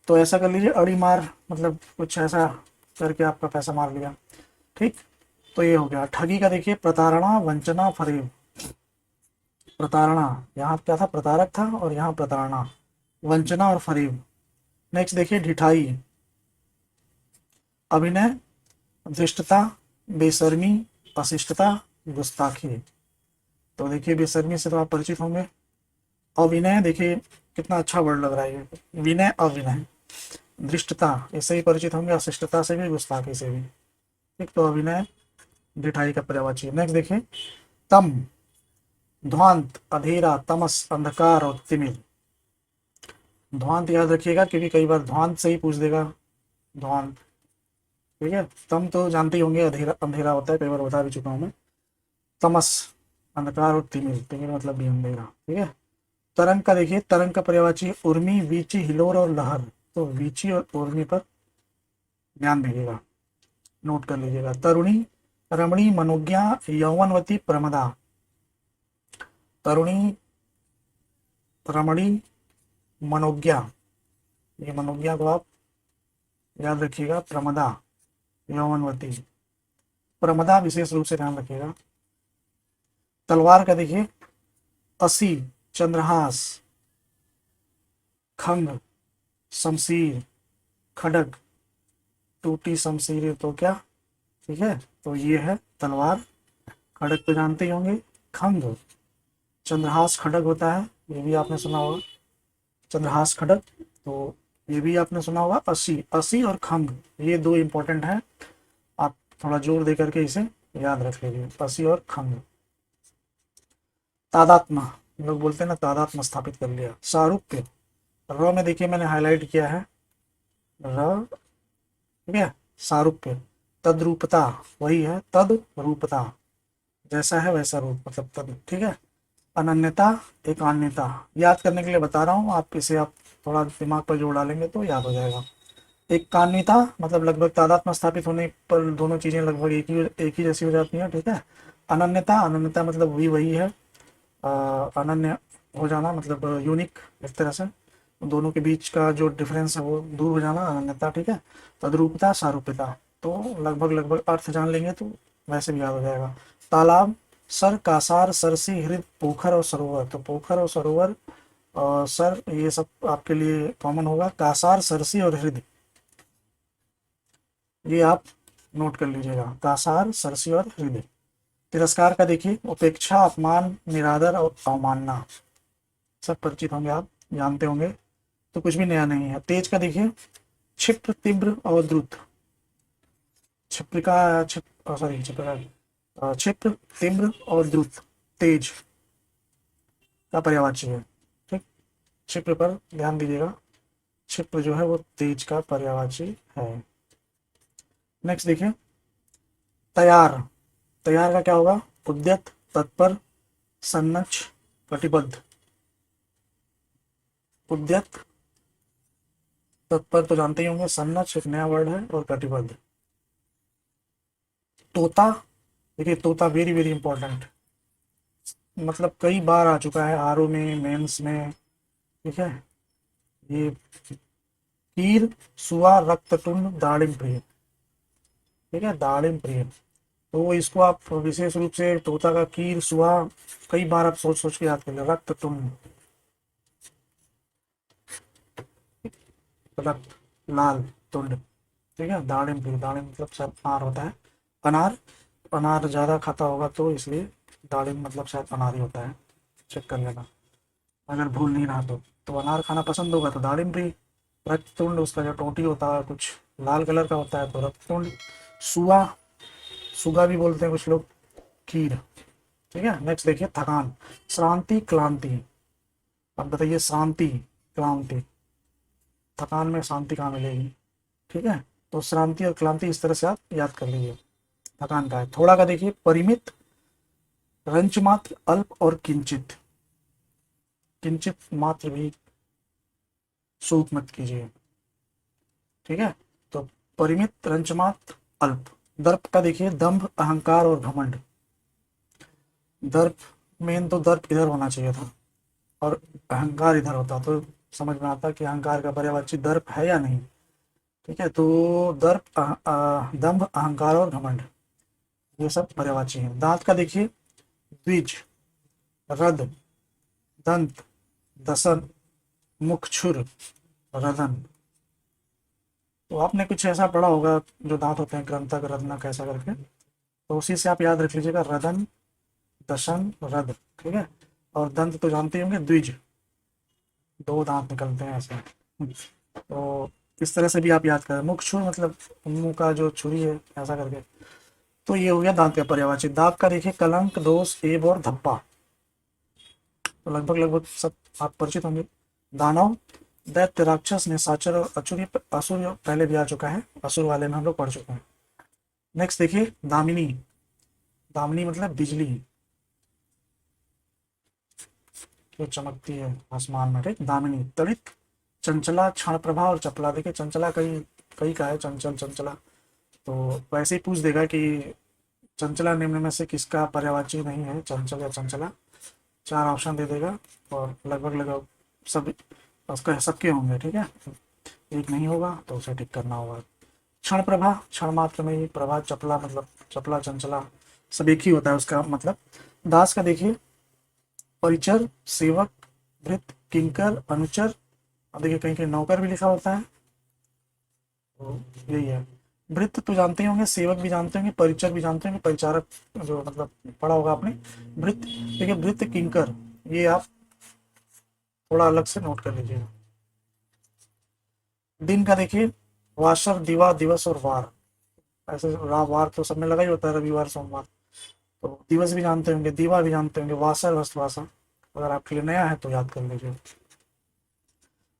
तो ऐसा कर लीजिए अड़ीमार, मतलब कुछ ऐसा करके आपका पैसा मार लिया, ठीक। तो ये हो गया ठगी का। देखिए प्रताड़ना, वंचना, फरेब। प्रताड़ना, यहाँ क्या था, प्रतारक था, और यहाँ प्रताड़ना, वंचना और फरेब। नेक्स्ट देखिए ढिठाई, अभिनय, धृष्टता, बेशर्मी, अशिष्टता, गुस्ताखी। तो देखिए बेशर्मी से तो आप परिचित होंगे। अविनय देखिए कितना अच्छा वर्ड लग रहा है ये, विनय अविनय। धृष्टता, इससे ही परिचित होंगे, अशिष्टता से भी, गुस्ताखी से भी, ठीक। तो अविनय ढिठाई का पर्यायवाची। नेक्स्ट देखिए तम, ध्वांत, अंधेरा, तमस, अंधकार और तिमिर। ध्वांत याद रखिएगा क्योंकि कई बार ध्वांत से ही पूछ देगा, ध्वांत, ठीक है। तम तो जानते ही होंगे, अंधेरा, अंधेरा होता है, कई बार बता भी चुका हूँ मैं। तमस अंधकार और तिमिर, तिमिर मतलब भी अंधेरा, ठीक है। तरंग का देखिए, तरंग का पर्यायवाची उर्मी, वीची, हिलोर और लहर। तो वीची और उर्मी पर ध्यान दीजिएगा, नोट कर लीजिएगा। तरुणी, रमणी, मनोज्ञा, यौवनवती, प्रमदा। तरुणी, रमणी, मनोज्ञा, ये मनोज्ञा को आप याद रखिएगा। प्रमदा, यौवनवती, प्रमदा विशेष रूप से ध्यान रखिएगा। तलवार का देखिए असी, चंद्रहास, खंग, शमशीर, खड़ग, टूटी शमशीर तो क्या, ठीक है। तो ये है तलवार। खड़ग तो जानते ही होंगे, खंग, चंद्रहास खड़ग होता है, ये भी आपने सुना होगा, चंद्रहास खड़ग, तो ये भी आपने सुना होगा। असी, असी और खंग, ये दो इंपॉर्टेंट हैं, आप थोड़ा जोर दे करके इसे याद रख लीजिए, असी और खंग। तादात्म्य, लोग बोलते हैं ना तादात्म्य स्थापित कर लिया। सारूप्य, र में देखिए मैंने हाईलाइट किया है, र, ठीक है, सारूप्य। तद्रूपता, वही है तद रूपता, जैसा है वैसा रूप, मतलब तद, ठीक है। अनन्यता, एकान्यता, याद करने के लिए बता रहा हूँ, आप इसे आप थोड़ा दिमाग पर जोड़ डालेंगे तो याद हो जाएगा। एकान्यता मतलब लगभग तादात्म्य स्थापित होने पर दोनों चीजें लगभग एक ही जैसी हो जाती हैं, ठीक है। अनन्यता, अनन्यता मतलब वही वही है, अनन्य हो जाना, मतलब यूनिक, एक तरह से दोनों के बीच का जो डिफरेंस है वो दूर हो जाना, अनन्यता, ठीक है। तद्रूपता, सारूप्यता, तो लगभग लगभग अर्थ जान लेंगे तो वैसे भी याद हो जाएगा। तालाब, सर, कासार, सरसी, हृद, पोखर और सरोवर। तो पोखर और सरोवर और सर ये सब आपके लिए कॉमन होगा। कासार, सरसी और हृदय, ये आप नोट कर लीजिएगा, कासार, सरसी और हृदय। तिरस्कार का देखिए उपेक्षा, अपमान, निरादर और अवमानना, सब परिचित होंगे, आप जानते होंगे, तो कुछ भी नया नहीं है। तेज का देखिए क्षिप्र, तीव्र और द्रुत। क्षिप्रिका, सॉरी क्षिप्रिका, क्षिप्र, तीव्र और द्रुत, तेज का पर्यायवाची है, ठीक। क्षिप्र पर ध्यान दीजिएगा, क्षिप्र जो है वो तेज का पर्यायवाची है। नेक्स्ट देखिए तैयार, तैयार का क्या होगा, उद्यत, तत्पर, सन्नच, कटिबद्ध। उद्यत, तत्पर तो जानते ही होंगे, सन्नच एक नया वर्ड है, और कटिबद्ध। तोता, देखिए तोता वेरी वेरी इंपॉर्टेंट, मतलब कई बार आ चुका है आरओ में, मेंस में, ठीक है। ये कीर, सुआ, रक्तटुंड, दाड़िम प्रिय, ठीक है, दाड़िम प्रिय। तो इसको आप विशेष रूप से तोता का कीर, सुआ, कई बार आप सोच सोच के याद कर ले। रक्तटुंड, रक्त, लाल तुंड, ठीक है। दाड़िम भी, दाड़िम मतलब शायद अनार होता है। अनार, अनार ज़्यादा खाता होगा तो इसलिए दाड़िम मतलब शायद अनार ही होता है, चेक कर लेना अगर भूल नहीं रहा तो अनार खाना पसंद होगा तो दाड़िम भी। रक्ततुंड उसका जो टोंटी होता है कुछ लाल कलर का होता है तो रक्ततुंड। सुआ, सुगा भी बोलते हैं कुछ लोग, कीर, ठीक है। नेक्स्ट देखिए थकान, श्रांति क्लांति। अब बताइए शांति क्लांति, थकान में शांति कहाँ मिलेगी, ठीक है। तो श्रांति और क्लांति इस तरह से आप याद कर लीजिए। थकान का है। थोड़ा का देखिए परिमित, रंच मात्र, अल्प और किंचित। किंचित मात्र भी सूट मत कीजिए, ठीक है। तो परिमित, रंच मात्र, अल्प। दर्प का देखिए दंभ, अहंकार और घमंड। दर्प, मेन तो दर्प इधर होना चाहिए था और अहंकार इधर होता तो समझ में आता कि अहंकार का पर्यायवाची दर्प है या नहीं, ठीक है। तो दर्प, दंभ, अहंकार और घमंड, ये सब पर्यायवाची हैं। दांत का देखिए द्विज, रद, दंत, दसन, मुखछुर, रदन। तो आपने कुछ ऐसा पढ़ा होगा जो दांत होते हैं क्रंतक, रत्नक ऐसा करके, तो उसी से आप याद रख लीजिएगा रदन, दशन, रद, ठीक है। और दंत तो जानते होंगे द्विज, दो दांत निकलते हैं ऐसे। तो इस तरह से भी आप याद करें। मुख छुर मतलब मुंह का जो छुरी है ऐसा करके। तो ये हो गया दांत का पर्यायवाची। दाग का देखिए कलंक, दोष, एब और धब्बा। तो लगभग लगभग सब आप परिचित होंगे। दानव, दैत्य, राक्षस, निशाचर और असुर, असुर पहले भी आ चुका है, असुर वाले में हम लोग पढ़ चुके हैं। नेक्स्ट देखिए दामिनी, दामिनी मतलब बिजली जो चमकती है आसमान में, ठीक। दामिनी। तड़ित, चंचला, क्षण प्रभा और चपला। देखिए चंचला कई कई का है, चंचल, चंचला। तो वैसे ही पूछ देगा कि चंचला निम्न में से किसका पर्यायवाची नहीं है, चंचल या चंचला। चार ऑप्शन दे देगा और लगभग लगभग सब उसका सबके होंगे, ठीक है। एक नहीं होगा तो उसे टिक करना होगा। क्षण प्रभा, क्षण मात्र में ही प्रभा, चपला मतलब चपला, चंचला सब एक ही होता है उसका मतलब। दास का देखिए परिचर, सेवक, भृत, किंकर, अनुचर। अब देखिए कहीं कहीं नौकर भी लिखा होता है, तो यही है। भृत तो जानते ही होंगे, सेवक भी जानते होंगे, परिचर भी जानते होंगे, परिचारक जो मतलब पढ़ा होगा आपने। भृत, देखिए भृत, किंकर, ये आप थोड़ा अलग से नोट कर लीजिएगा। दिन का देखिए वाशर, दिवा, दिवस और वार। ऐसे वार तो सब में लगा ही होता है, रविवार, सोमवार। तो दिवस भी जानते होंगे, दीवा भी जानते होंगे, वासर, वस्तवासा। अगर आपके लिए नया है तो याद कर लीजिए।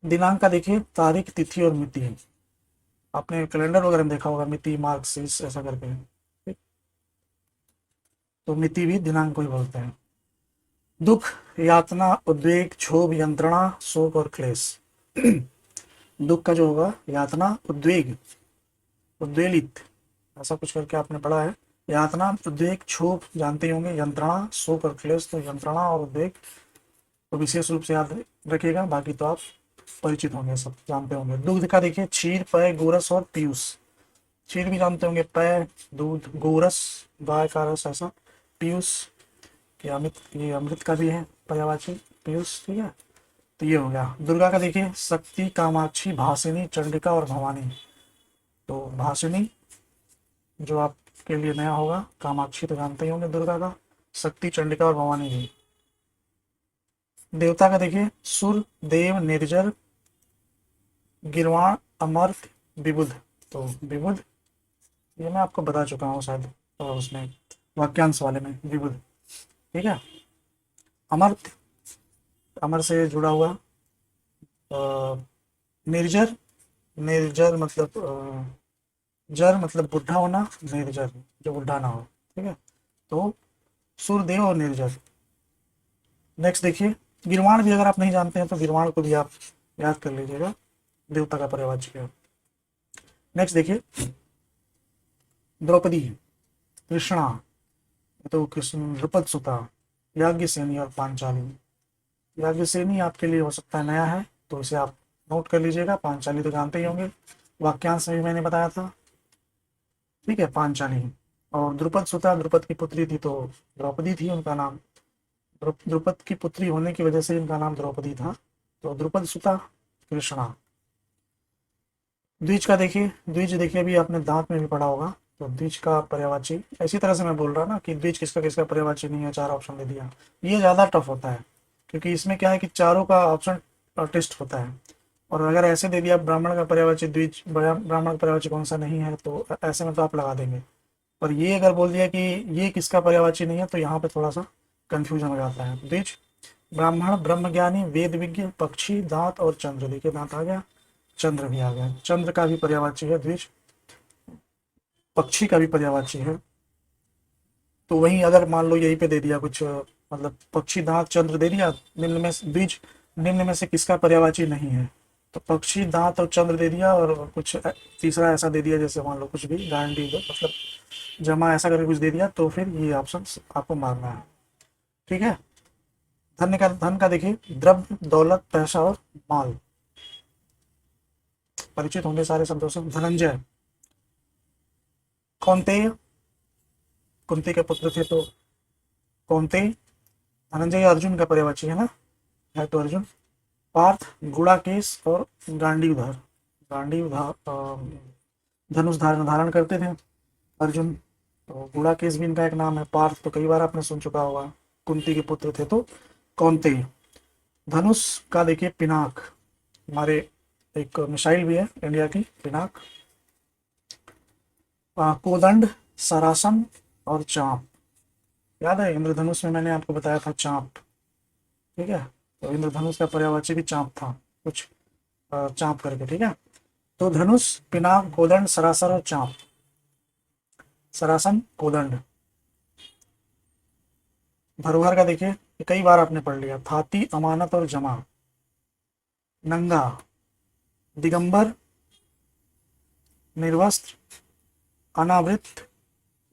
दिनांक का देखिए तारीख, तिथि और मिति। आपने कैलेंडर वगैरह में देखा होगा मिति, मार्क्सिस ऐसा करके, ठीक। तो मिति भी दिनांक को ही बोलते हैं। दुख, यातना, उद्वेग, क्षोभ, यंत्रणा, शोक और क्लेश। दुख का जो होगा यातना, उद्वेग, उद्वेलित ऐसा कुछ करके आपने पढ़ा है। यातना, उद्वेग, क्षोभ जानते ही होंगे, यंत्रणा, शोक और क्लेश। तो यंत्रणा और उद्वेग तो विशेष रूप से याद रखिएगा, बाकी तो आप परिचित होंगे, सब जानते होंगे। दुग्ध का देखिए क्षीर, पय, गोरस और पीयूष। क्षीर भी जानते होंगे, पय दूध, गोरस गाय का रस ऐसा, पीयूष ये अमृत, ये अमृत का भी है पर्यायवाची पीयूष, ठीक है। तो ये हो गया। दुर्गा का देखिए शक्ति, कामाक्षी, भासिनी, चंडिका और भवानी। तो भासिनी जो आपके लिए नया होगा, कामाक्षी तो जानते ही होंगे दुर्गा का, शक्ति, चंडिका और भवानी भी। देवता का देखिए सुर, देव, निर्जर, गिरवाण, अमर्त, विबुध। तो विबुध ये मैं आपको बता चुका हूँ शायद उसमें वाक्यांश वाले में, विबुध, ठीक है। अमर्त, अमर से जुड़ा हुआ। निर्जर, निर्जर मतलब जर मतलब बुढ़ा होना, निर्जर जो बुढ़ा ना हो, ठीक है। तो सूर्यदेव और निर्जर। नेक्स्ट देखिए गिरवाण भी अगर आप नहीं जानते हैं तो गिरवाण को भी आप याद कर लीजिएगा, देवता का पर्यायवाची है। नेक्स्ट देखिए द्रौपदी, कृष्णा, तो कृष्ण, द्रुपद सुता, याज्ञसेनी और पांचाली। याज्ञसेनी आपके लिए हो सकता है नया है तो इसे आप नोट कर लीजिएगा। पांचाली तो जानते ही होंगे, वाक्यांश में भी मैंने बताया था, ठीक है, पांचाली। और द्रुपद सुता, द्रुपद की पुत्री थी तो द्रौपदी थी उनका नाम। द्रुपद की पुत्री होने की वजह से इनका नाम द्रौपदी था। तो द्रुपद सुता, कृष्णा। द्विज का देखिए, द्विज देखिए अभी आपने दांत में भी पढ़ा होगा। तो द्विज का पर्यायवाची इसी तरह से मैं बोल रहा ना कि द्विज किसका किसका पर्यायवाची नहीं है, 4 ऑप्शन दे दिया। ये ज़्यादा टफ होता है क्योंकि इसमें क्या है कि चारों का ऑप्शन टेस्ट होता है। और अगर ऐसे दे दिया ब्राह्मण का पर्यायवाची द्विज, ब्राह्मण का पर्यायवाची कौन सा नहीं है, तो ऐसे में तो आप लगा देंगे। पर ये अगर बोल दिया कि ये किसका पर्यायवाची नहीं है, तो यहाँ पे थोड़ा सा कंफ्यूजन हो जाता है। द्विज ब्राह्मण, ब्रह्मज्ञानी, वेद विज्ञ, पक्षी, दांत और चंद्र। देखिए दांत आ गया, चंद्र भी आ गया। चंद्र का भी पर्यायवाची है द्विज, पक्षी का भी पर्यायवाची है। तो वहीं अगर मान लो यहीं पे दे दिया कुछ मतलब पक्षी, दांत, चंद्र दे दिया, निम्न में द्विज निम्न में से किसका पर्यायवाची नहीं है, तो पक्षी, दांत और चंद्र दे दिया, और कुछ तीसरा ऐसा दे दिया जैसे मान लो कुछ भी गांडी मतलब जमा ऐसा करके कुछ दे दिया, तो फिर ये ऑप्शन आपको मारना है। ठीक है। धन का देखिए, द्रव्य, दौलत, पैसा और माल। परिचित होंगे सारे शब्दों से। धनंजय, कौनतेय, कुंती के पुत्र थे तो कौनतेय। धनंजय अर्जुन का पर्यायवाची है ना, है तो अर्जुन। पार्थ, गुड़ाकेश और गांडीवधर। गांडीवधर धनुष धारण करते थे अर्जुन। तो गुड़ाकेश भी इनका एक नाम है। पार्थ तो कई बार आपने सुन चुका होगा। कुंती के पुत्र थे तो कौनतेय। धनुष का देखिए, पिनाक, हमारे एक मिसाइल भी है इंडिया की, पिनाक। कोदंड, सरासन और चांप। याद है इंद्रधनुष में मैंने आपको बताया था चांप। ठीक है। तो इंद्रधनुष का पर्यायवाची भी चांप था, कुछ चांप करके। ठीक है। तो धनुष, पिनाक, कोदंड, सरासन और चांप। सरासन, कोदंड। धरोहर का देखिए, कई बार आपने पढ़ लिया। थाती, अमानत और जमा। नंगा, दिगंबर, निर्वस्त्र, अनावृत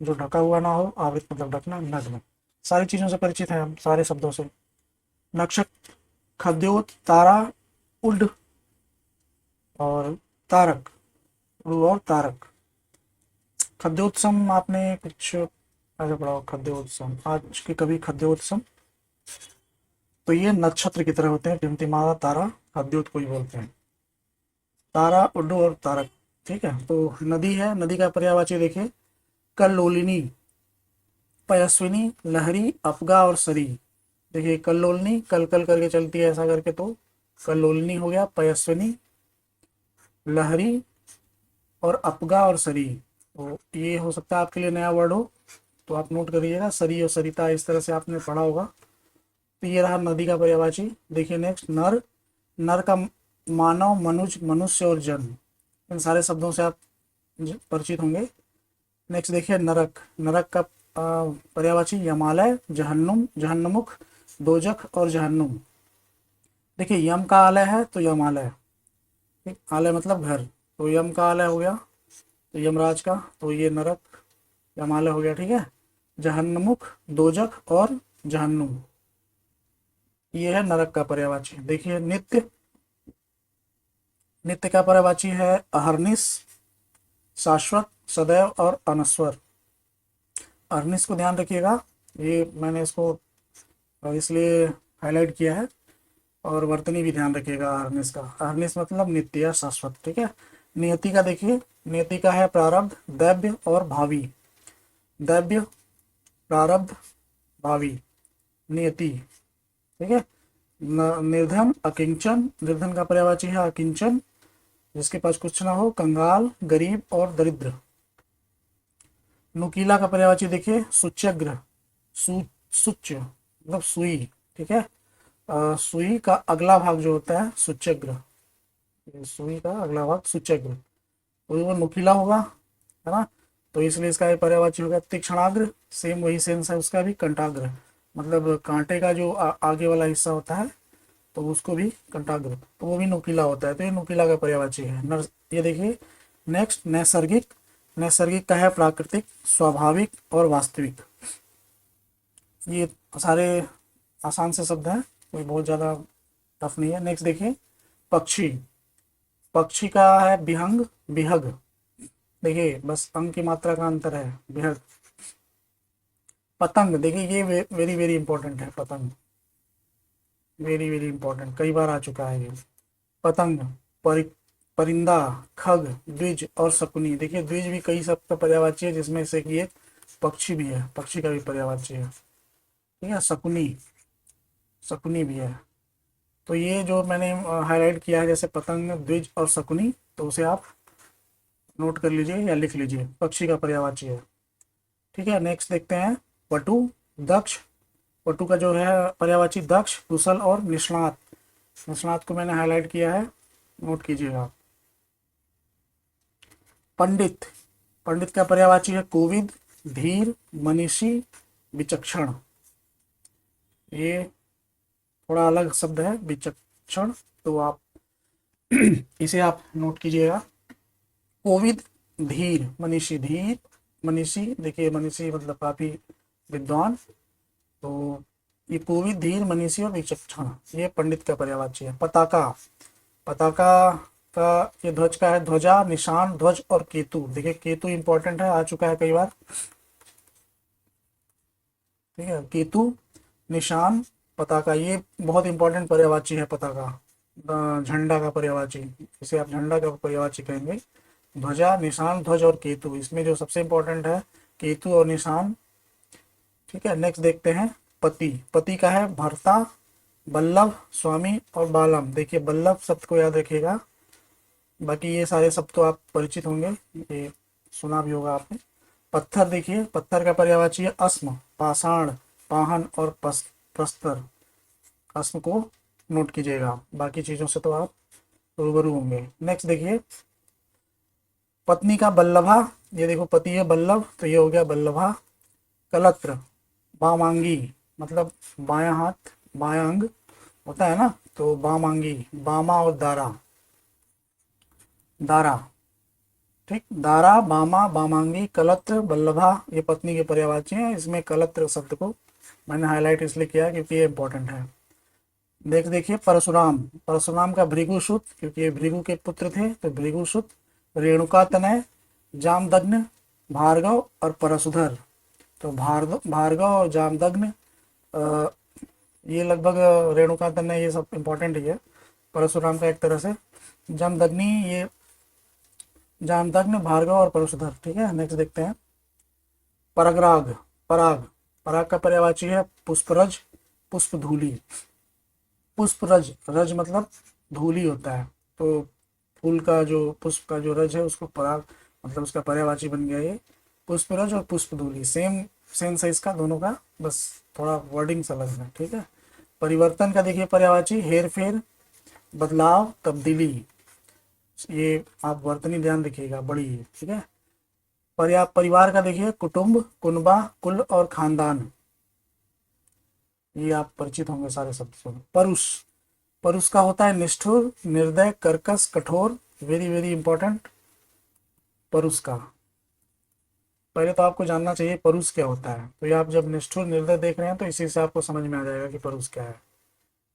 जो ढका हुआ ना हो, आवृत मतलब ढकना, नग्न। सारी चीजों से परिचित हैं हम, सारे शब्दों से। नक्षत्र, खद्योत, तारा, उड और तारक, उड़ और तारक। खद्योत्सम आपने कुछ ऐसा पढ़ा हो, खद्योत्सम, आज के कभी खद्योत्सम। तो ये नक्षत्र की तरह होते हैं, टिमटिमाता तारा, खद्योत को ही बोलते हैं। तारा, उड्डू और तारक। ठीक है। तो नदी है, नदी का पर्यायवाची देखिए, कल्लोलिनी, पयस्विनी, लहरी, अपगा और सरी। देखिए कल्लोलिनी, कल कल करके चलती है ऐसा करके, तो कल्लोलिनी हो गया। पयस्विनी, लहरी और अपगा और सरी। तो ये हो सकता है आपके लिए नया वर्ड हो, तो आप नोट करिएगा। सरी और सरिता इस तरह से आपने पढ़ा होगा। तो ये रहा नदी का पर्यायवाची। देखिए नेक्स्ट, नर, नर का मानव, मनुज, मनुष्य और जन। इन सारे शब्दों से आप परिचित होंगे। नेक्स्ट देखिए नरक, नरक का पर्यायवाची यमालय, जहन्नुम, जहन्नमुख, दोजख और जहन्नुम। देखिए यम का आलय है तो यमालय, ठीक, आलय मतलब घर, तो यम का आलय हो गया तो यमराज का, तो ये नरक यमालय हो गया। ठीक है। जहन्नमुख, दोजख और जहन्नुम, ये है नरक का पर्यायवाची। देखिए नित्य, नित्य का पर्यायवाची है अहर्निश, शाश्वत, सदैव और अनस्वर। अहर्निश को ध्यान रखिएगा, ये मैंने इसको इसलिए हाईलाइट किया है। और वर्तनी भी ध्यान रखिएगा अहर्निश का। अहर्निश मतलब नित्य या शाश्वत। ठीक है। नियति का देखिए, नियति का है प्रारब्ध, दैव्य और भावी। दैव्य, प्रारब्ध, भावी, नियति। ठीक है। निर्धन, अकिंचन, निर्धन का पर्यायवाची है अकिंचन, जिसके पास कुछ ना हो, कंगाल, गरीब और दरिद्र। नुकीला का पर्यायवाची देखिए, सुच्यग्र, सुच्य मतलब सुई। ठीक है। सुई का अगला भाग जो होता है सुच्यग्र, सुई का अगला भाग सुच्यग्र, तो वो नुकीला होगा, है ना। तो इसलिए इसका ये पर्यायवाची होगा तीक्ष्णाग्र। सेम वही सेंस है उसका भी, कंटाग्र मतलब कांटे का जो आगे वाला हिस्सा होता है, तो उसको भी कंटाग्र, तो वो भी नुकीला होता है, तो ये नुकीला का पर्यायवाची है। ये देखिए नेक्स्ट, नैसर्गिक, नैसर्गिक का है प्राकृतिक, स्वाभाविक और वास्तविक। ये सारे आसान से शब्द हैं, कोई बहुत ज़्यादा टफ नहीं है। नेक्स्ट देखिए पक्षी, पक्षी का है विहंग, विहग। देखिए बस अंग की मात्रा का अंतर है, विहग। पतंग, देखिए ये वेरी वेरी इंपॉर्टेंट है, पतंग वेरी वेरी इंपॉर्टेंट, कई बार आ चुका है ये। पतंग, परिंदा, खग, द्विज और शकुनी। देखिए द्विज भी कई शब्द का पर्यायवाची है, जिसमें से कि एक पक्षी भी है, पक्षी का भी पर्यायवाची है। ठीक है, शकुनी, शकुनी भी है। तो ये जो मैंने हाईलाइट किया है, जैसे पतंग, द्विज और शकुनी, तो उसे आप नोट कर लीजिए या लिख लीजिए, पक्षी का पर्यायवाची है। ठीक है, नेक्स्ट देखते हैं वटु, दक्ष। वटु का जो है पर्यायवाची दक्ष, कुशल और निष्णात। निष्णात को मैंने हाईलाइट किया है, नोट कीजिएगा। पंडित, पंडित का पर्यायवाची है कोविद, धीर, मनीषी, विचक्षण। ये थोड़ा अलग शब्द है विचक्षण, तो आप इसे आप नोट कीजिएगा। कोविद, धीर, मनीषी, धीर, मनीषी, देखिए मनीषी मतलब काफी विद्वान, तो ये कोविद, धीर, मनीषी और विचक्षण, ये पंडित का पर्यायवाची है। पताका, पताका का ये ध्वज का है ध्वजा, निशान, ध्वज और केतु। देखिए केतु इंपॉर्टेंट है, आ चुका है कई बार। ठीक है, केतु, निशान, पताका, ये बहुत इंपॉर्टेंट पर्यायवाची है पताका। झंडा का पर्यायवाची, इसे आप झंडा का पर्यायवाची कहेंगे। ध्वजा, निशान, ध्वज और केतु, इसमें जो सबसे इंपॉर्टेंट है केतु और निशान। ठीक है, नेक्स्ट देखते हैं पति। पति का है भर्ता, बल्लभ, स्वामी और बालम। देखिए बल्लभ शब्द को याद रखिएगा, बाकी ये सारे शब्द तो आप परिचित होंगे, ये सुना भी होगा आपने। पत्थर, देखिए पत्थर का पर्यायवाची है अस्म, पाषाण, पाहन और प्रस्तर। अस्म को नोट कीजिएगा, बाकी चीजों से तो आप रूबरू होंगे। नेक्स्ट देखिए पत्नी का बल्लभा, ये देखो पति है बल्लभ, तो ये हो गया बल्लभा। कलत्र, बामांगी, मतलब बायां हाथ, बायां अंग होता है ना, तो बामांगी, बामा और दारा, दारा। ठीक, दारा, बामा, बामांगी, कलत्र, बल्लभा, ये पत्नी के पर्यायवाची हैं। इसमें कलत्र शब्द को मैंने हाईलाइट इसलिए किया क्योंकि ये इंपॉर्टेंट है। देखिए परशुराम, परशुराम का भृगुसुत, क्योंकि ये भृगु के पुत्र थे, तो भृगुसुत। रेणुका तनय, जामदग्न, भार्गव और परशुधर। तो भार्गव और जामदग्न, ये लगभग रेणुका तनय ये सब इंपॉर्टेंट ही है परशुराम का एक तरह से। जामदग्नि, ये जामदग्न, भार्गव और परशुधर। ठीक है, नेक्स्ट देखते हैं परगराग, पराग, पराग का पर्यायवाची है पुष्परज, पुष्पधूली। पुष्परज, रज मतलब धूली होता है, तो फूल का जो पुष्प का जो रज है उसको पराग मतलब उसका पर्यायवाची बन गया ये पुष्परज और पुष्पधूली। सेम सेंस है इसका दोनों का, बस थोड़ा वर्डिंग्स अलग है। ठीक है, परिवर्तन का देखिए पर्यायवाची हेर फेर, बदलाव, तब्दीली। ये आप वर्तनी ध्यान रखिएगा, बड़ी है। ठीक है, परिवार का देखिए कुटुंब, कुनबा, कुल और खानदान, ये आप परिचित होंगे सारे शब्द से। परुष, परुष का होता है निष्ठुर, निर्दय, कर्कश, कठोर, वेरी वेरी इंपॉर्टेंट। परुष का पहले तो आपको जानना चाहिए परुष क्या होता है, तो ये आप जब निष्ठुर, निर्दय देख रहे हैं तो इसी से आपको समझ में आ जाएगा कि परुष क्या है।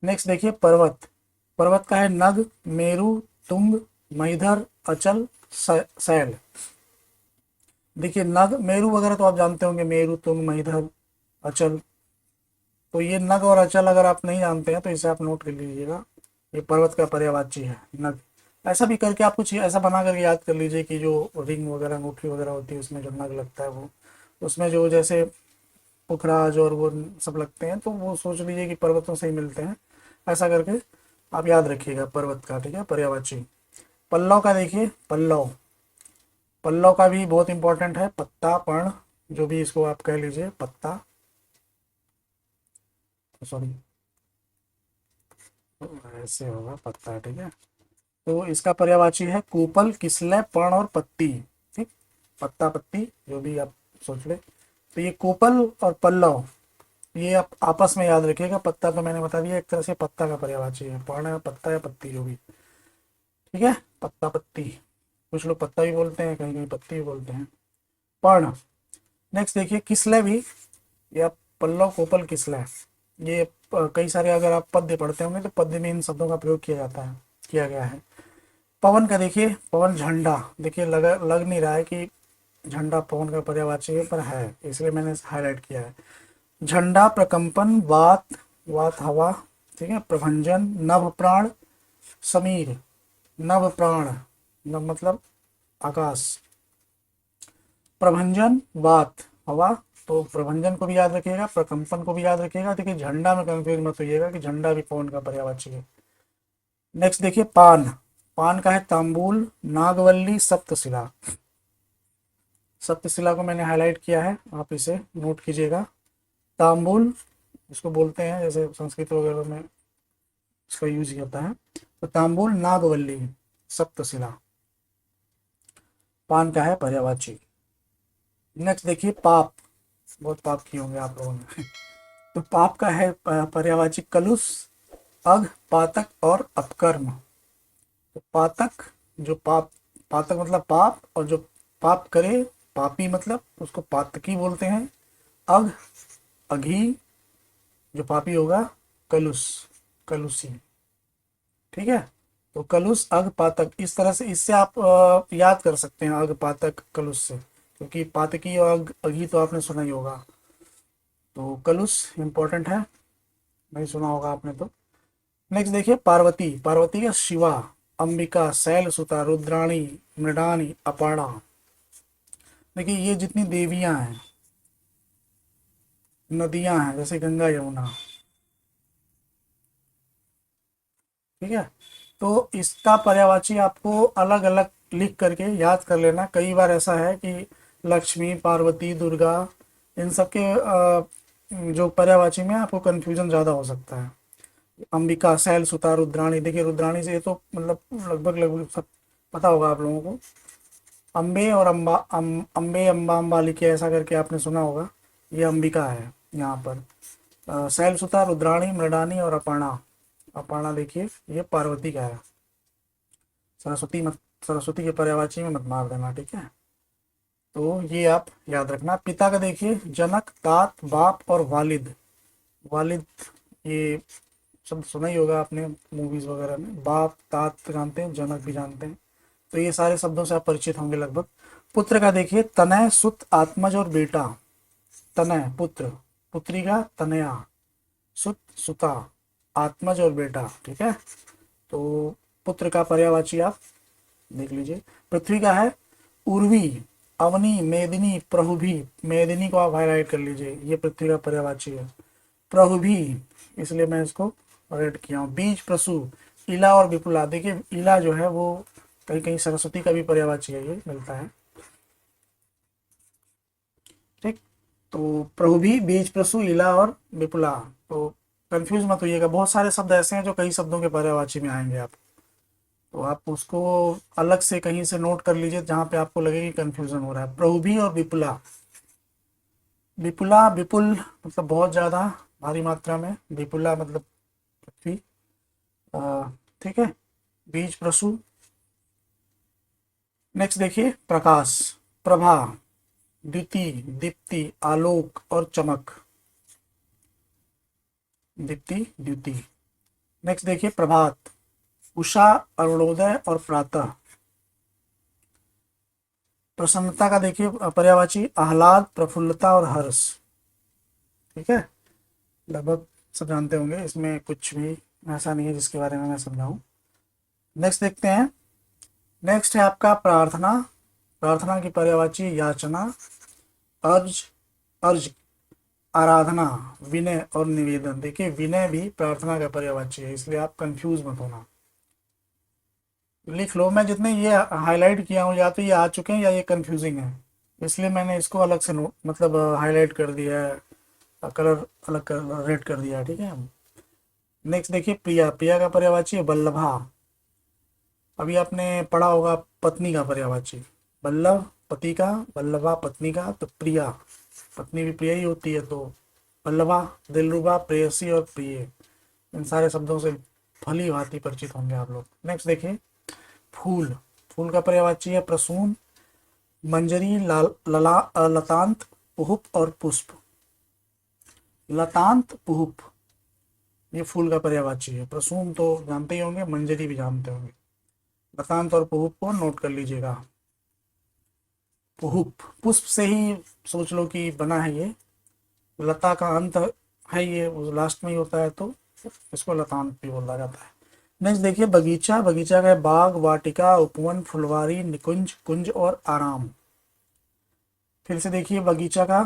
नेक्स्ट देखिए पर्वत, पर्वत का है नग, मेरु, तुंग, महीधर, अचल, शैल। देखिए नग, मेरु वगैरह तो आप जानते होंगे, मेरु, तुंग, महीधर, अचल। तो ये नग और अचल अगर आप नहीं जानते हैं तो इसे आप नोट कर लीजिएगा, ये पर्वत का पर्यायवाची है नग। ऐसा भी करके आप कुछ ऐसा बना करके याद कर लीजिए कि जो रिंग वगैरह, अंगूठी वगैरह होती है उसमें जो नग लगता है वो, उसमें जो जैसे पुखराज और वो सब लगते हैं, तो वो सोच लीजिए कि पर्वतों से ही मिलते हैं। ऐसा करके आप याद रखिएगा पर्वत का। ठीक है, पर्यायवाची। पल्लव का देखिए पल्लव, पल्लव का भी बहुत इंपॉर्टेंट है, पत्ता, पर्ण, जो भी इसको आप कह लीजिए, पत्ता, सॉरी ऐसे होगा पत्ता। ठीक है, तो इसका पर्यायवाची है कूपल, किसलय, पर्ण और पत्ती। ठीक, पत्ता, पत्ती, जो भी आप सोच ले। तो ये कोपल और पल्लव, ये आप आपस में याद रखिएगा। पत्ता तो मैंने बता दिया, एक तरह से पत्ता का पर्यायवाची है, पर्ण या पत्ता या पत्ती जो भी। ठीक है, पत्ता, पत्ती, कुछ लोग पत्ता भी बोलते हैं, कहीं कहीं पत्ती भी बोलते हैं। पर्ण। नेक्स्ट देखिए किसलय भी, या पल्लव, कोपल, किसलय, ये कई सारे अगर आप पद्य पढ़ते होंगे तो पद्य में इन शब्दों का प्रयोग किया जाता है, किया गया है। पवन का देखिए पवन, झंडा, देखिए लग नहीं रहा है कि झंडा पवन का पर्यायवाची है, पर है, इसलिए मैंने हाईलाइट किया है। झंडा, प्रकंपन, वात, वात हवा। ठीक है, प्रभंजन, नभ प्राण, समीर, नभ प्राण, मतलब आकाश। प्रभंजन वात हवा, तो प्रभंजन को भी याद रखिएगा, प्रकंपन को भी याद रखिएगा। देखिए झंडा में कंफ्यूज मत होइएगा कि झंडा भी पवन का पर्यायवाची है। नेक्स्ट देखिए पान, पान का है तांबूल, नागवल्ली, सप्तशिला। सप्तशिला को मैंने हाईलाइट किया है, आप इसे नोट कीजिएगा। तांबूल इसको बोलते हैं, जैसे संस्कृत वगैरह में इसका यूज होता है। तो तांबूल, नागवल्ली, सप्तशिला पान का है पर्यायवाची। नेक्स्ट देखिए पाप, बहुत पाप किए होंगे आप लोगों ने तो पाप का है पर्यायवाची कलुष, अघ, पातक और अपकर्म। तो पातक जो पाप, पातक मतलब पाप, और जो पाप करे पापी मतलब उसको पातकी बोलते हैं। अघ अघी जो पापी होगा, कलुष कलुषी, ठीक है। तो कलुष अघ पातक, इस तरह से इससे आप याद कर सकते हैं अघ पातक कलुष से, क्योंकि पातकी और अघी तो आपने सुना ही होगा। तो कलुष इंपॉर्टेंट है, नहीं सुना होगा आपने तो। नेक्स्ट देखिए पार्वती, पार्वती का शिवा, अंबिका, शैल सुता, रुद्राणी, मृडानी, अपाणा। देखिए ये जितनी देवियां हैं, नदियां हैं, जैसे गंगा यमुना, ठीक है। तो इसका पर्यायवाची आपको अलग अलग लिख करके याद कर लेना। कई बार ऐसा है कि लक्ष्मी, पार्वती, दुर्गा, इन सब के जो पर्यायवाची में आपको कंफ्यूजन ज़्यादा हो सकता है। अंबिका, शैल सुता, रुद्राणी, देखिए रुद्राणी से ये तो मतलब लगभग लगभग सब पता होगा आप लोगों को। अम्बे और अम्बे अम्बा अम्बालिके ऐसा करके आपने सुना होगा, ये अंबिका है यहाँ पर। शैल सुता, रुद्राणी, मृडानी और अपर्णा, अपर्णा देखिए ये पार्वती का है। सरस्वती मत, सरस्वती के पर्यायवाची में मत मार देना, ठीक है। तो ये आप याद रखना। पिता का देखिए जनक, तात, बाप और वालिद। वालिद ये शब्द सुना ही होगा आपने मूवीज वगैरह में, बाप तात जानते हैं, जनक भी जानते हैं। तो ये सारे शब्दों से आप परिचित होंगे लगभग। पुत्र का देखिए तनय, सुत, आत्मज और बेटा। तनय पुत्र, पुत्री का तनया, सुत सुता, आत्मज और बेटा, ठीक है। तो पुत्र का पर्यायवाची आप देख लीजिए। पृथ्वी का है उर्वी, अवनी, मेदिनी, प्रहुभी। मेदिनी को आप हाईलाइट कर लीजिए, ये पृथ्वी का पर्यायवाची है। प्रहुभी इसलिए मैं इसको रेड किया हूँ। बीज, प्रसु, इला और विपुला। देखिए इला जो है वो कहीं कहीं सरस्वती का भी पर्यायवाची है, ये मिलता है, ठीक। तो प्रहुभी, बीज, प्रसु, इला और विपुला। तो कंफ्यूज मत होइएगा, बहुत सारे शब्द ऐसे हैं जो कई शब्दों के पर्यायवाची में आएंगे आप, तो आप उसको अलग से कहीं से नोट कर लीजिए जहाँ पे आपको लगे कि कंफ्यूजन हो रहा है। प्रहुभी और विपुला, विपुला विपुल मतलब बहुत ज़्यादा भारी मात्रा में, विपुला मतलब पृथ्वी, ठीक है। बीज, प्रसु। नेक्स्ट देखिए प्रकाश, प्रभा, द्युति, दीप्ति, आलोक और चमक। दीप्ति, द्युति। नेक्स्ट देखिए प्रभात, उषा, अरुणोदय और प्रातः। प्रसन्नता का देखिए पर्यायवाची आह्लाद, प्रफुल्लता और हर्ष, ठीक है। लगभग सब जानते होंगे, इसमें कुछ भी ऐसा नहीं है जिसके बारे में मैं समझाऊं। नेक्स्ट देखते हैं। नेक्स्ट है आपका प्रार्थना, प्रार्थना की पर्यायवाची याचना, अर्ज, अर्ज, आराधना, विनय और निवेदन। देखिए विनय भी प्रार्थना का पर्यायवाची है, इसलिए आप कंफ्यूज मत होना, लिख लो। मैं जितने ये हाईलाइट किया हूँ या तो ये आ चुके हैं या ये कंफ्यूजिंग है, इसलिए मैंने इसको अलग से नोट मतलब हाईलाइट कर दिया है, कलर अलग कर रेड कर दिया है, ठीक है। नेक्स्ट देखिए प्रिया, प्रिया का पर्यायवाची है वल्लभा। अभी आपने पढ़ा होगा पत्नी का पर्यायवाची, वल्लभ पति का, वल्लभा पत्नी का, तो प्रिया पत्नी भी प्रिय ही होती है, तो वल्लभा दिलरुबा, प्रेयसी और प्रिय, इन सारे शब्दों से भली भांति परिचित होंगे आप लोग। नेक्स्ट देखिए फूल, फूल का पर्यायवाची है प्रसून, मंजरी, लतांत, पुहुप और पुष्प। लतांत, पुहुप ये फूल का पर्यायवाची है। प्रसून तो जानते ही होंगे, मंजरी भी जानते होंगे। लतांत और पुहुप को नोट कर लीजिएगा। पुहुप पुष्प से ही सोच लो कि बना है ये, लता का अंत है ये, लास्ट में ही होता है, तो इसको लतांत भी बोला जाता है। नेक्स्ट देखिए बगीचा, बगीचा का है बाग, वाटिका, उपवन, फुलवारी, निकुंज, कुंज और आराम। फिर से देखिए बगीचा का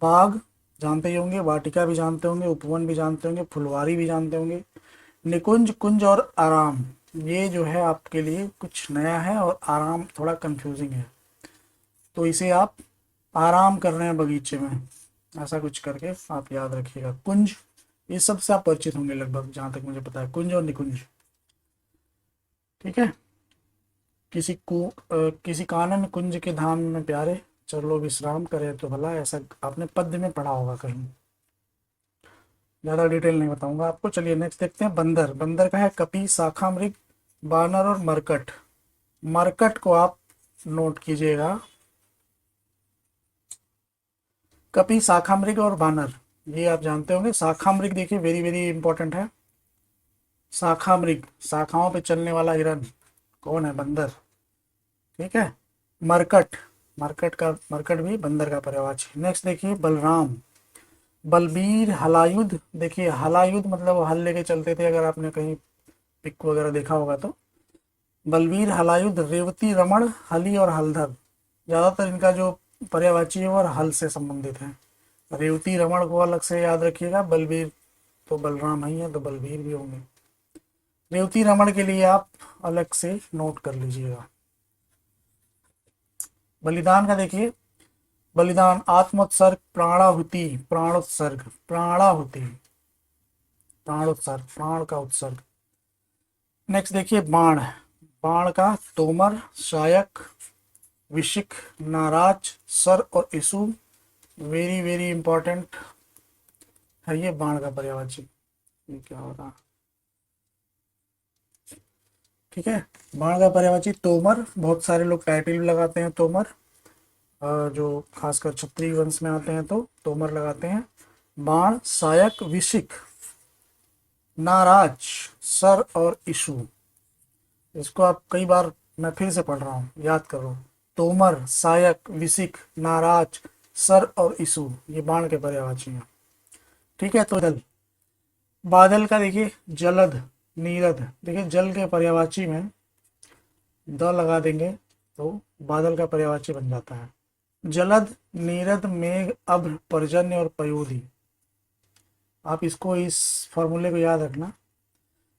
बाग जानते ही होंगे, वाटिका भी जानते होंगे, उपवन भी जानते होंगे, फुलवारी भी जानते होंगे, निकुंज, कुंज और आराम ये जो है आपके लिए कुछ नया है, और आराम थोड़ा कंफ्यूजिंग है, तो इसे आप आराम कर रहे हैं बगीचे में ऐसा कुछ करके आप याद रखिएगा। कुंज ये सबसे आप परिचित होंगे लगभग, जहाँ तक मुझे पता है, कुंज और निकुंज। ठीक है। किसी कानन कुंज के धाम में प्यारे, चलो विश्राम करे तो भला, ऐसा आपने पद्य में पढ़ा होगा कहीं। ज़्यादा डिटेल नहीं बताऊंगा आपको। चलिए नेक्स्ट देखते हैं बंदर। बंदर का है कपि, शाखा मृग, बानर और मरकट। मरकट को आप नोट कीजिएगा। कपि, शाखा मृग और बानर ये आप जानते होंगे। शाखा मृग देखिए वेरी वेरी इंपॉर्टेंट है। शाखा मृग, शाखाओं पे चलने वाला हिरन कौन है? बंदर। ठीक है। मरकट, मरकट भी बंदर का पर्यायवाची। नेक्स्ट देखिए बलराम। बलबीर, हलायुध। देखिए हलायुध मतलब हल लेके चलते थे, अगर आपने कहीं पिक वगैरह देखा होगा तो। बलबीर, हलायुध, रेवती, रमण, हली और हलधर। ज़्यादातर इनका जो पर्यायवाची है वो हल से संबंधित है। रेवती रमण को अलग से याद रखिएगा, बलबीर तो बलराम ही है तो बलबीर भी होंगे। रेवती रमण के लिए आप अलग से नोट कर लीजिएगा। बलिदान का देखिए, बलिदान, आत्मोत्सर्ग, प्राणाहुति, प्राणोत्सर्ग, प्राणाहुति, प्राणोत्सर्ग, प्राण का उत्सर्ग। नेक्स्ट देखिए बाण। बाण का तोमर, शायक, विशिख, नाराज, सर और इसु वेरी वेरी इंपॉर्टेंट है ये बाण का पर्यायवाची। ये क्या हो रहा? ठीक है। बाण का पर्यायवाची तोमर, बहुत सारे लोग टाइटल भी लगाते हैं तोमर, जो खासकर क्षत्रिय वंश में आते हैं तो तोमर लगाते हैं। बाण, सायक, विशिख, नाराज, सर और इशु। इसको आप कई बार, मैं फिर से पढ़ रहा हूँ, याद करो। तोमर, सायक, विशिख, नाराज, सर और इशु ये बाण के पर्यायवाची हैं। ठीक है। तो बादल, बादल का देखिए जलद, नीरद। देखिए जल के पर्यायवाची में द लगा देंगे तो बादल का पर्यायवाची बन जाता है। जलद, नीरद, मेघ, अभ्र, पर्जन्य और पयोधी। आप इसको, इस फॉर्मूले को याद रखना।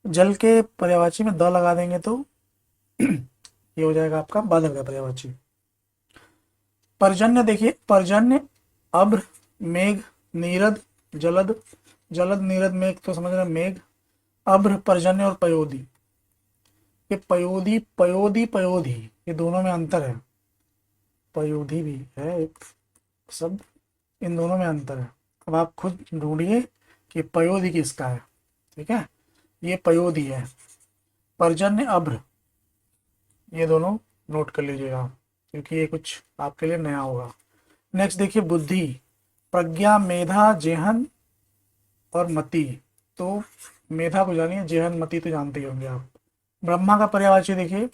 जल के पर्यायवाची में द लगा देंगे तो ये हो जाएगा आपका बादल का पर्यायवाची। पर्जन्य देखिए, पर्जन्य, अभ्र, मेघ, नीरद, जलद। जलद, नीरद, मेघ तो समझ रहे मेघ, अभ्र, पर्जन्य और पयोधी। ये पयोधी, पयोधी, पयोधी ये दोनों में अंतर है। पयोधी भी है एक शब्द, इन दोनों में अंतर है। अब आप खुद ढूंढिए कि पयोधी किसका है। ठीक है। ये पयोधी है। पर्जन्य, अभ्र ये दोनों नोट कर लीजिएगा, क्योंकि ये कुछ आपके लिए नया होगा। नेक्स्ट देखिए बुद्धि। प्रज्ञा, मेधा, जेहन और मति। तो मेधा को जानिए, जेहन मति तो जानते ही होंगे आप। ब्रह्मा का पर्यायवाची देखिए,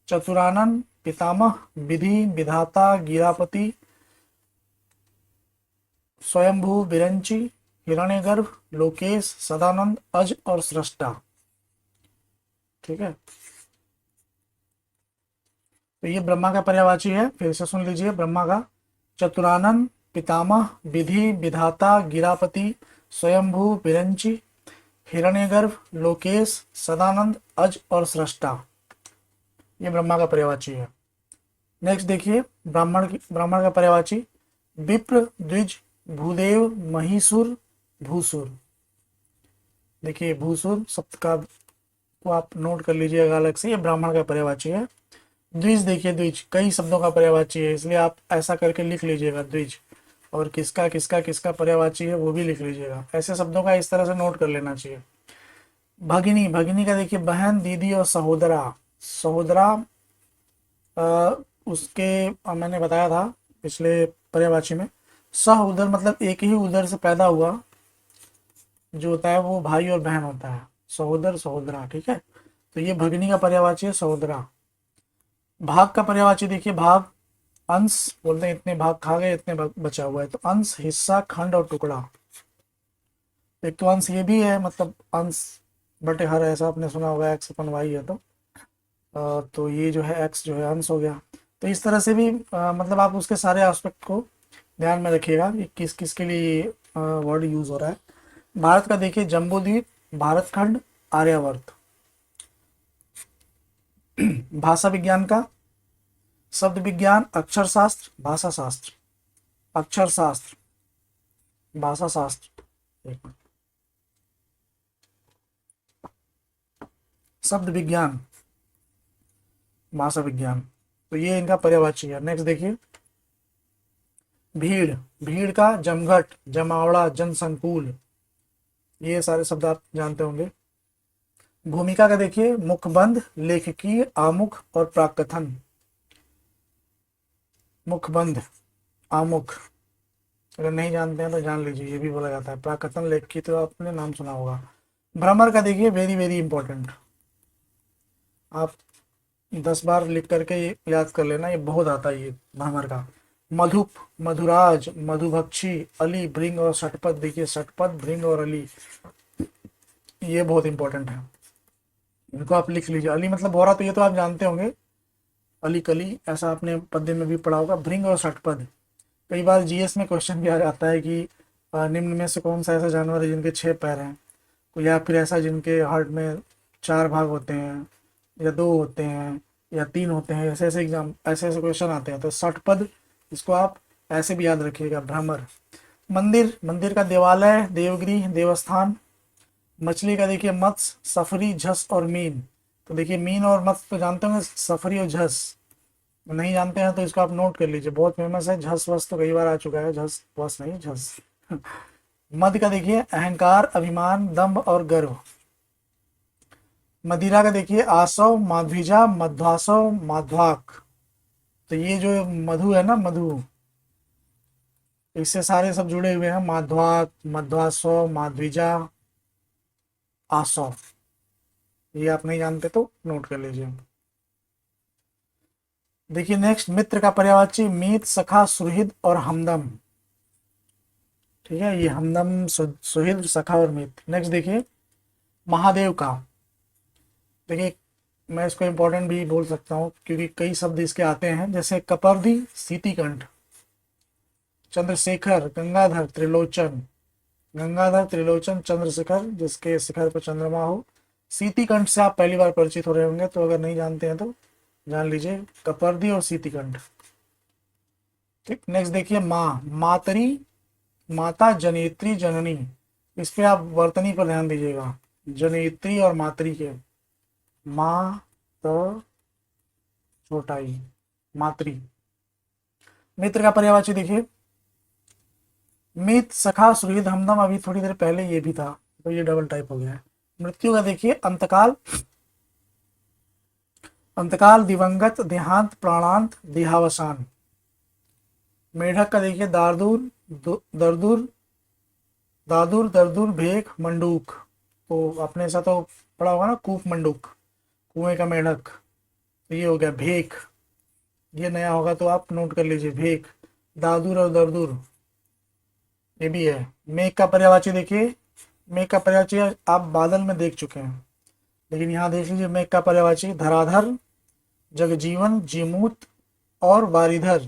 चतुरानन, पितामह, विधि, विधाता, गिरापति, स्वयंभू, विरंची, हिरण्यगर्भ, लोकेश, सदानंद, अज और सृष्टा। ठीक है। तो ये ब्रह्मा का पर्यायवाची है, फिर से सुन लीजिए। ब्रह्मा का चतुरानन, पितामह, विधि, विधाता, गिरापति, स्वयंभू, विरंची, हिरण्यगर्भ, लोकेश, सदानंद, अज और सृष्टा ये ब्रह्मा का पर्यायवाची है। नेक्स्ट देखिए ब्राह्मण का पर्यायवाची, विप्र, द्विज, भूदेव, महिषुर, भूसुर। देखिए भूसुर शब्द का को आप नोट कर लीजिएगा अलग से, ये ब्राह्मण का पर्यायवाची है। द्विज देखिए, द्विज कई शब्दों का पर्यायवाची है, इसलिए आप ऐसा करके लिख लीजिएगा द्विज, और किसका किसका किसका पर्यायवाची है वो भी लिख लीजिएगा। ऐसे शब्दों का इस तरह से नोट कर लेना चाहिए। भगिनी, भगिनी का देखिए बहन, दीदी और सहोदरा। सहोदरा उसके मैंने बताया था पिछले पर्यायवाची में, सह उदर मतलब एक ही उदर से पैदा हुआ जो होता है वो भाई और बहन होता है, सहोदर, सहोदरा। ठीक है। तो ये भगिनी का पर्यायवाची है सहोदरा। भाग का पर्यायवाची देखिए, भाग, अंश, बोलते हैं इतने भाग खा गए इतने भाग बचा हुआ है, तो अंश, हिस्सा, खंड और टुकड़ा। एक तो अंश ये भी है, मतलब अंश बट हर ऐसा आपने सुना होगा एक्स अपन वाई है तो ये जो है एक्स जो है अंश हो गया। तो इस तरह से भी मतलब आप उसके सारे एस्पेक्ट को ध्यान में रखिएगा कि किस किस के लिए वर्ड यूज हो रहा है। भारत का देखिए जम्बूद्वीप, भारत खंड, आर्यावर्त। भाषा विज्ञान का शब्द विज्ञान, अक्षर शास्त्र, भाषा शास्त्र। अक्षर शास्त्र, भाषा शास्त्र, एक मिनट, शब्द विज्ञान, भाषा विज्ञान। तो ये इनका पर्यायवाची है। नेक्स्ट देखिए भीड़, भीड़ का जमघट, जमावड़ा, जनसंकुल, ये सारे शब्द आप जानते होंगे। भूमिका का देखिए मुखबंध, लेखकीय, आमुख और प्राकथन। मुखबंध, आमुख, अगर नहीं जानते हैं तो जान लीजिए, ये भी बोला जाता है। प्राकथन, लेखकीय तो आपने नाम सुना होगा। भ्रमर का देखिए वेरी वेरी इंपॉर्टेंट, आप 10 बार लिख करके ये याद कर लेना, ये बहुत आता है ये भ्रमर का। मधुप, मधुराज, मधुभक्षी, अली, भृंग और षटपद। देखिए षटपद, भृंग और अली, ये बहुत इंपॉर्टेंट है, इनको आप लिख लीजिए। अली मतलब भौरा, तो ये तो आप जानते होंगे, अली कली, ऐसा आपने पद्य में भी पढ़ा होगा। भृंग और षटपद, कई बार जीएस में क्वेश्चन भी आ जाता है कि निम्न में से कौन सा ऐसा जानवर है जिनके 6 पैर हैं, या फिर ऐसा जिनके हार्ट में 4 भाग होते हैं, या 2 होते हैं, या 3 होते हैं। ऐसे ऐसे एग्जाम, ऐसे ऐसे क्वेश्चन आते हैं। तो षटपद, इसको आप ऐसे भी याद रखिएगा। भ्रमर। मंदिर, मंदिर का देवालय, देवगृह, देवस्थान। मछली का देखिए मत्स्य, सफरी, झस और मीन। तो देखिए मीन और मत्स्य तो जानते होंगे, सफरी और झस नहीं जानते हैं तो इसको आप नोट कर लीजिए, बहुत फेमस है। झस वस तो कई बार आ चुका है, झस वस नहीं, झस। मद का देखिए अहंकार, अभिमान, दंभ और गर्व। मदिरा का देखिए आसव, माध्विजा, मध्वासव, माध्वाक। तो ये जो मधु है ना, मधु, इससे सारे सब जुड़े हुए हैं। माध्वाक, मध्वासव, माध्विजा, आसव। ये आप नहीं जानते तो नोट कर लीजिए। देखिए नेक्स्ट, मित्र का पर्यायवाची मीत, सखा, सुहृद और हमदम। ठीक है, ये हमदम, सुहृद, सखा और मित। नेक्स्ट देखिए महादेव का, देखिए मैं इसको इंपॉर्टेंट भी बोल सकता हूँ क्योंकि कई शब्द इसके आते हैं, जैसे कपर्दी, सीतिकंठ। चंद्रशेखर, गंगाधर, त्रिलोचन। गंगाधर, त्रिलोचन, चंद्रशेखर, जिसके शिखर पर चंद्रमा हो। सीतिकंठ से आप पहली बार परिचित हो रहे होंगे, तो अगर नहीं जानते हैं तो जान लीजिए, कपर्दी और सीतिकंठ। ठीक, नेक्स्ट देखिए माँ, मातरी, माता, जनेत्री, जननी। इस पे आप वर्तनी पर ध्यान दीजिएगा, जनेत्री और मातरी के। माँ तो छोटा ई, मातरी। मित्र का पर्यायवाची देखिए मित, सखा, सुहृद, हमदम। अभी थोड़ी देर पहले ये भी था, तो ये डबल टाइप हो गया है। मृत्यु का देखिए अंतकाल, अंतकाल, दिवंगत, देहांत, प्राणांत, देहावसान। मेढक का देखिए दारदूर, दरदूर, दादुर, दरदुर, भेक, मंडूक। तो आपने ऐसा तो पढ़ा होगा ना, कूप मंडूक, कुएं का मेढक। तो ये हो गया भेक, ये नया होगा तो आप नोट कर लीजिए, भेक। दादुर और दरदुर, ये भी है। मेघ का पर्यायवाची देखिए, मेघ का पर्यायवाची आप बादल में देख चुके हैं, लेकिन यहाँ देख लीजिए मेघ का पर्यायवाची धराधर, जगजीवन, जीमूत और वारिधर।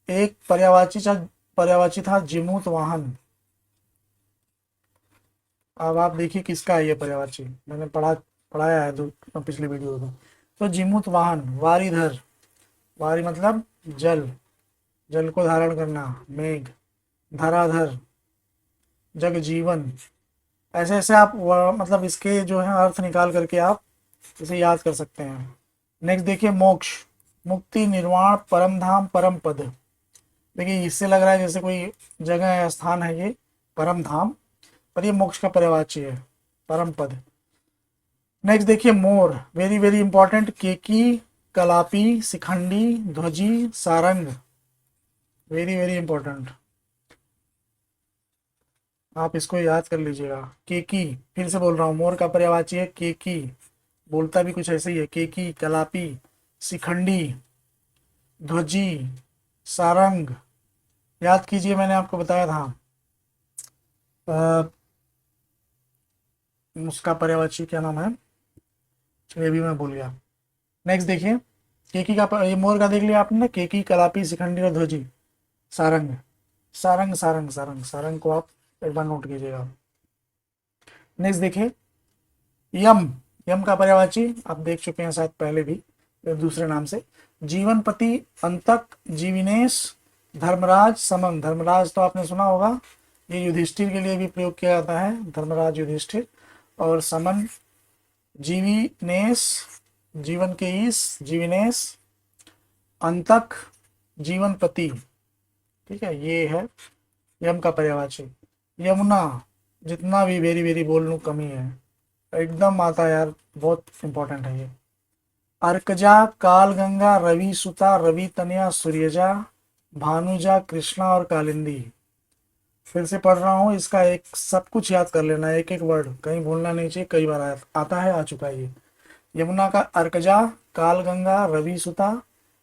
एक पर्यायवाची था जिमूत वाहन। अब आप देखिए किसका है ये पर्यायवाची, मैंने पढ़ाया है पिछली वीडियो में। तो जिमूत वाहन, वारिधर, वारी मतलब जल, जल को धारण करना, मेघ। धराधर, जग जीवन। ऐसे ऐसे आप मतलब इसके जो है अर्थ निकाल करके आप इसे याद कर सकते हैं। नेक्स्ट देखिए मोक्ष, मुक्ति, निर्वाण, परम धाम, परम पद। देखिए इससे लग रहा है जैसे कोई जगह है, स्थान है ये, परम धाम, पर ये मोक्ष का पर्यायवाची है, परम पद। नेक्स्ट देखिए मोर, वेरी वेरी इंपॉर्टेंट। केकी, कलापी, शिखंडी, ध्वजी, सारंग, वेरी वेरी इंपॉर्टेंट, आप इसको याद कर लीजिएगा। केकी, फिर से बोल रहा हूँ, मोर का पर्यायवाची है केकी, बोलता भी कुछ ऐसे ही है, केकी, कलापी, शिखंडी, ध्वजी, सारंग। याद कीजिए, मैंने आपको बताया था उसका पर्यायवाची क्या नाम है, चलिए अभी मैं भूल गया। नेक्स्ट देखिए, केकी का, ये मोर का देख लिया आपने ना, केकी, कलापी, शिखंडी और ध्वजी। सारंग, सारंग सारंग सारंग सारंग को आप एक बार नोट कीजिएगा। नेक्स्ट देखिए, यम, यम का पर्यायवाची आप देख चुके हैं शायद पहले भी दूसरे नाम से, जीवनपति, अंतक, जीविनेश, धर्मराज, समन। धर्मराज तो आपने सुना होगा, ये युधिष्ठिर के लिए भी प्रयोग किया जाता है, धर्मराज युधिष्ठिर। और समन, जीविनेश, जीवन के ईश, जीविनेश, अंतक, जीवनपति। ठीक है, ये है यम का पर्यायवाची। यमुना, जितना भी वेरी वेरी बोल लूँ कमी है, एकदम आता है यार, बहुत इंपॉर्टेंट है ये। अर्कजा, काल गंगा, रवि सुता, रवि तनया, सूर्यजा, भानुजा, कृष्णा और कालिंदी। फिर से पढ़ रहा हूँ, इसका एक सब कुछ याद कर लेना है, एक एक वर्ड कहीं भूलना नहीं चाहिए, कई बार आता है, आ चुका है ये। यमुना का अर्कजा, काल गंगा, रवि सुता,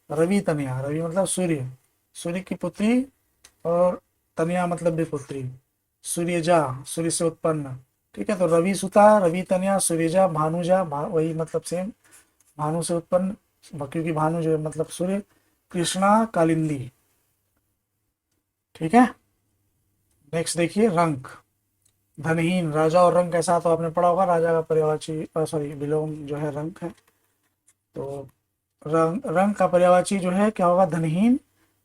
रवि तनया, रवि मतलब सूर्य, सूर्य की पुत्री, और तनया मतलब भी पुत्री, सूर्यजा, सूर्य से उत्पन्न। ठीक है, तो रवि सुता, रवि तनया, सूर्यजा, भानुजा, वही मतलब सेम, भानु से उत्पन्न, क्योंकि भानु जो है मतलब सूर्य, कृष्णा, कालिंदी। ठीक है, नेक्स्ट देखिए, रंक, धनहीन, राजा और रंक कैसा, तो आपने पढ़ा होगा, राजा का पर्यायवाची सॉरी विलोम जो है रंक है। तो रंक का पर्यायवाची जो है क्या होगा, धनहीन,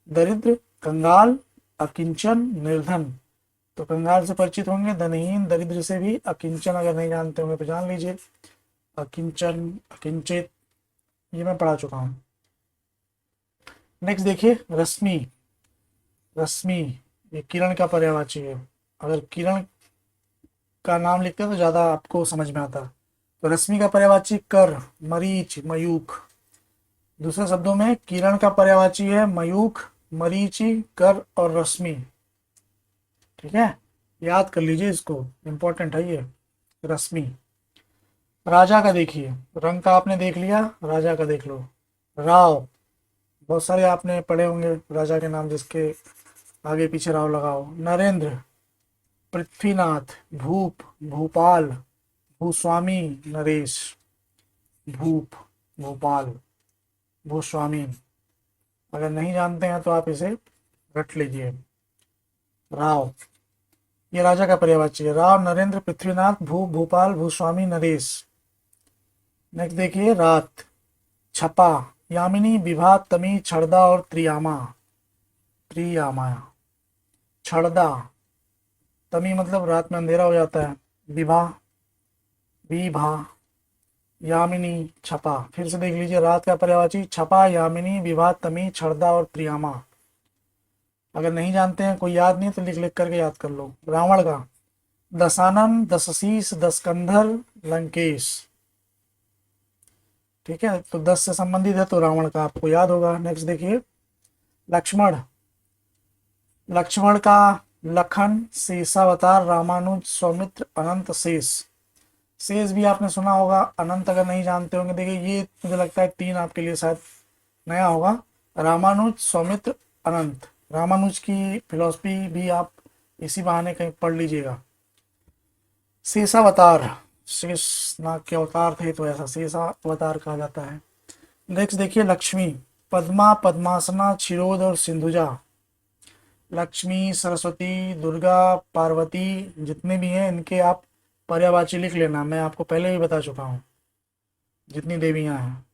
दरिद्र, कंगाल, अकिंचन, निर्धन। तो कंगाल से परिचित होंगे, धनहीन, दरिद्र से भी, अकिंचन अगर नहीं जानते होंगे तो जान लीजिए, अकिंचन, अकिंचित, ये मैं पढ़ा चुका हूँ। नेक्स्ट देखिए, रश्मि, रश्मि ये किरण का पर्यायवाची है, अगर किरण का नाम लिखते हैं तो ज़्यादा आपको समझ में आता है। तो रश्मि का पर्यायवाची कर, मरीच, मयूख। दूसरे शब्दों में किरण का पर्यायवाची है मयूख, मरीचि, कर और रश्मि। ठीक है, याद कर लीजिए इसको, इंपॉर्टेंट है ये, रश्मि। राजा का देखिए, रंग का आपने देख लिया, राजा का देख लो। राव, बहुत सारे आपने पढ़े होंगे राजा के नाम जिसके आगे पीछे राव लगाओ। नरेंद्र, पृथ्वीनाथ, भूप, भूपाल, भूस्वामी, नरेश, भूप, भोपाल, भूस्वामी। अगर नहीं जानते हैं तो आप इसे रट लीजिए। राव, ये राजा का पर्यायवाची है, राव, नरेंद्र, पृथ्वीनाथ, भूपाल, भूस्वामी, नरेश। नेक्स्ट देखिए, रात, छपा, यामिनी, विभा, तमी, छड़दा और त्रियामा। त्रियामा, छड़दा, तमी मतलब रात में अंधेरा हो जाता है, विभा, विभा, यामिनी, छपा। फिर से देख लीजिए, रात का पर्यायवाची छपा, यामिनी, विभा, तमी, छड़दा और त्रियामा। अगर नहीं जानते हैं, कोई याद नहीं तो लिख लिख करके याद कर लो। रावण का, दशानन, दशशीष, दशकंधर, लंकेश। ठीक है, तो 10 से संबंधित है तो रावण का आपको याद होगा। नेक्स्ट देखिए, लक्ष्मण, लक्ष्मण का लखन, शेषावतार, रामानुज, सौमित्र, अनंत, शेष। शेष भी आपने सुना होगा, अनंत अगर नहीं जानते होंगे, देखिए ये मुझे लगता है 3 आपके लिए शायद नया होगा, रामानुज, सौमित्र, अनंत। रामानुज की फिलॉसफी भी आप इसी बहाने कहीं पढ़ लीजिएगा। शेषावतार, शेष नाग के अवतार थे तो ऐसा शेषावतार कहा जाता है। नेक्स्ट देखिए, लक्ष्मी, पद्मा, पद्मासना, क्षीरोद और सिंधुजा। लक्ष्मी, सरस्वती, दुर्गा, पार्वती, जितने भी हैं इनके आप पर्यायवाची लिख लेना, मैं आपको पहले भी बता चुका हूँ जितनी देवियां हैं।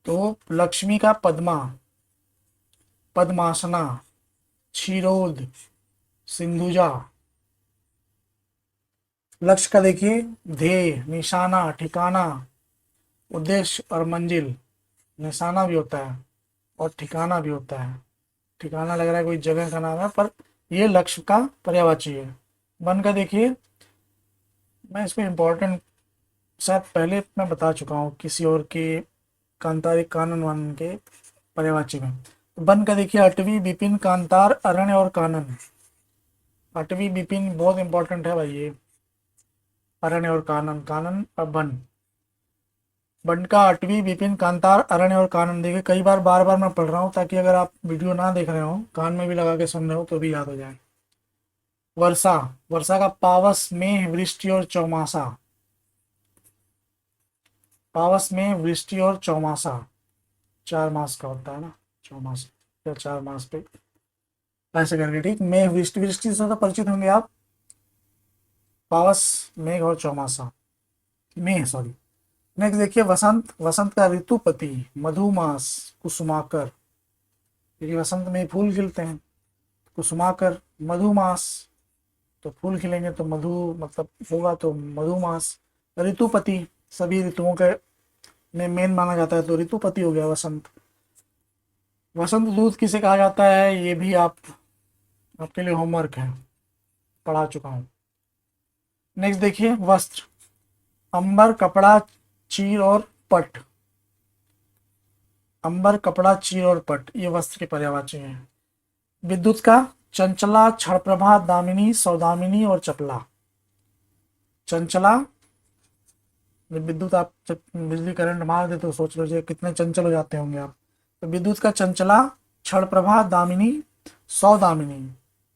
तो लक्ष्मी का पद्मा, पद्मासना, क्षीरोद, सिंधुजा। लक्ष्य का देखिए, ध्येय, निशाना, ठिकाना, उद्देश्य और मंजिल। निशाना भी होता है और ठिकाना भी होता है, ठिकाना लग रहा है कोई जगह का नाम है, पर ये लक्ष्य का पर्यायवाची है। वन का देखिए, मैं इसमें इम्पोर्टेंट शायद पहले मैं बता चुका हूँ किसी और के कांतारी कानन वन के पर्यायवाची में। वन का देखिए, अटवी, विपिन, कांतार, अरण्य और कानन। अटवी, विपिन बहुत इंपॉर्टेंट है भाई ये, अरण्य और कानन, कानन और वन। वन का अटवी, विपिन, कांतार, अरण्य और कानन। देखिए कई बार बार बार मैं पढ़ रहा हूँ ताकि अगर आप वीडियो ना देख रहे हो, कान में भी लगा के सुन रहे हो तो भी याद हो जाए। वर्षा, वर्षा का पावस, मेह, वृष्टि और चौमासा। पावस में वृष्टि और चौमासा 4 मास का होता है ना, चौमासा या 4 मास पे ऐसे करके, ठीक। मेघ वृष्टि, वृष्टि से तो परिचित होंगे आप। पावस मेघ और चौमासा, मेघ सॉरी। नेक्स्ट देखिए वसंत, वसंत का ऋतुपति मधुमास कुसुमाकर, क्योंकि वसंत में फूल खिलते हैं। कुसुमाकर मधुमास, तो फूल खिलेंगे तो मधु मतलब होगा, तो मधुमास। ऋतुपति सभी ऋतुओं के में मेन माना जाता है, तो ऋतुपति हो गया वसंत। वसंत दूत किसे कहा जाता है, ये भी आपके लिए होमवर्क है, पढ़ा चुका हूँ। नेक्स्ट देखिए वस्त्र, अंबर कपड़ा चीर और पट, अंबर कपड़ा चीर और पट ये वस्त्र के पर्यायवाची हैं। विद्युत का चंचला क्षणप्रभा दामिनी सौदामिनी और चपला। चंचला, जब विद्युत आप जब बिजली करंट मार दे तो सोच लीजिए कितने चंचल हो जाते होंगे आप। तो विद्युत का चंचला क्षणप्रभा दामिनी सौदामिनी,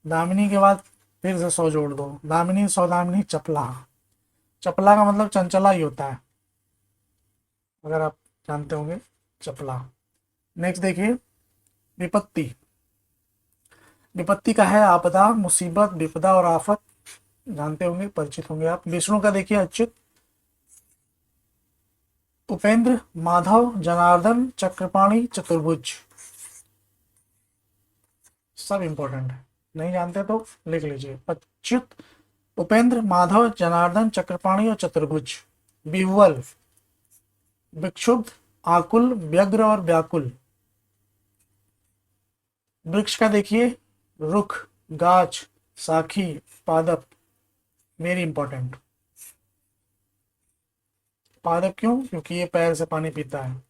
दामिनी के बाद फिर से 100 जोड़ दो, दामिनी सौदामिनी चपला। चपला का मतलब चंचला ही होता है, अगर आप जानते होंगे, चपला। नेक्स्ट देखिए विपत्ति, विपत्ति का है आपदा मुसीबत विपदा और आफत, जानते होंगे, परिचित होंगे आप। विष्णु का देखिए अच्युत, उपेंद्र माधव जनार्दन चक्रपाणी चतुर्भुज, सब इंपॉर्टेंट है, नहीं जानते तो लिख लीजिए। अच्युत उपेंद्र माधव जनार्दन चक्रपाणी और चतुर्भुज। बिहुवल विक्षुब्ध आकुल व्यग्र और व्याकुल। वृक्ष का देखिए रुख गाछ साखी पादप, वेरी इंपॉर्टेंट। पादप क्यों, क्योंकि ये पैर से पानी पीता है।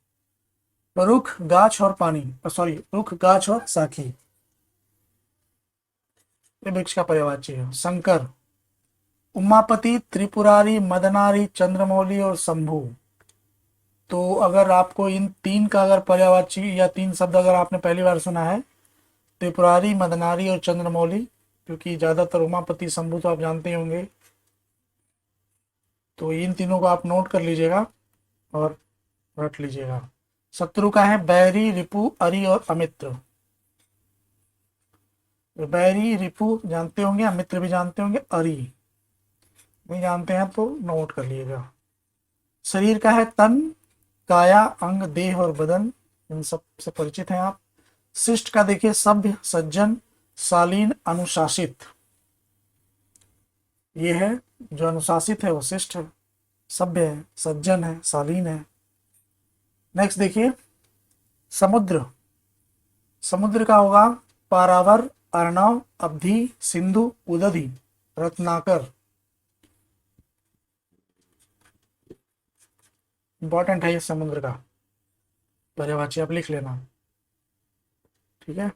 रुख गाछ और पानी, सॉरी रुख गाछ और साखी, ये वृक्ष का पर्यायवाची है। शंकर उमापति त्रिपुरारी मदनारी चंद्रमौली और शंभु। तो अगर आपको इन 3 का अगर पर्यायवाची या 3 शब्द अगर आपने पहली बार सुना है, त्रिपुरारी मदनारी और चंद्रमौली, क्योंकि ज्यादातर उमापति शंभु तो आप जानते ही होंगे, तो इन तीनों को आप नोट कर लीजिएगा और रट लीजिएगा। शत्रु का है बैरी रिपु अरि और अमित्र। बैरी रिपु जानते होंगे, अमित्र भी जानते होंगे, अरि नहीं जानते हैं तो नोट कर लीजिएगा। शरीर का है तन काया अंग देह और बदन, इन सब से परिचित हैं आप। शिष्ट का देखिए सभ्य सज्जन शालीन अनुशासित, ये है जो अनुशासित है वो शिष्ट है, सभ्य है सज्जन है शालीन है। नेक्स्ट देखिए समुद्र, समुद्र का होगा पारावर अर्णव अवधि सिंधु उदधि रत्नाकर, इंपॉर्टेंट है ये समुद्र का पर्यायवाची, आप लिख लेना, ठीक है।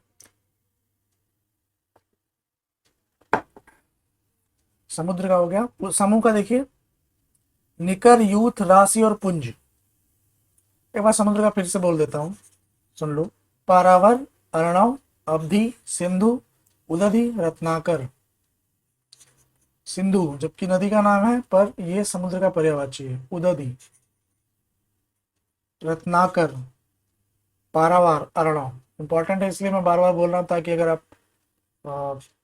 समुद्र का हो गया। समूह का देखिए निकर यूथ राशि और पुंज। एक बार समुद्र का फिर से बोल देता हूं, सुन लो। पारावर अर्णव अवधि सिंधु उदधि रत्नाकर। सिंधु जबकि नदी का नाम है, पर यह समुद्र का पर्यायवाची है। उदधि रत्नाकर पारावार अर्णव, इंपॉर्टेंट है इसलिए मैं बार बार बोल रहा हूं, ताकि अगर आप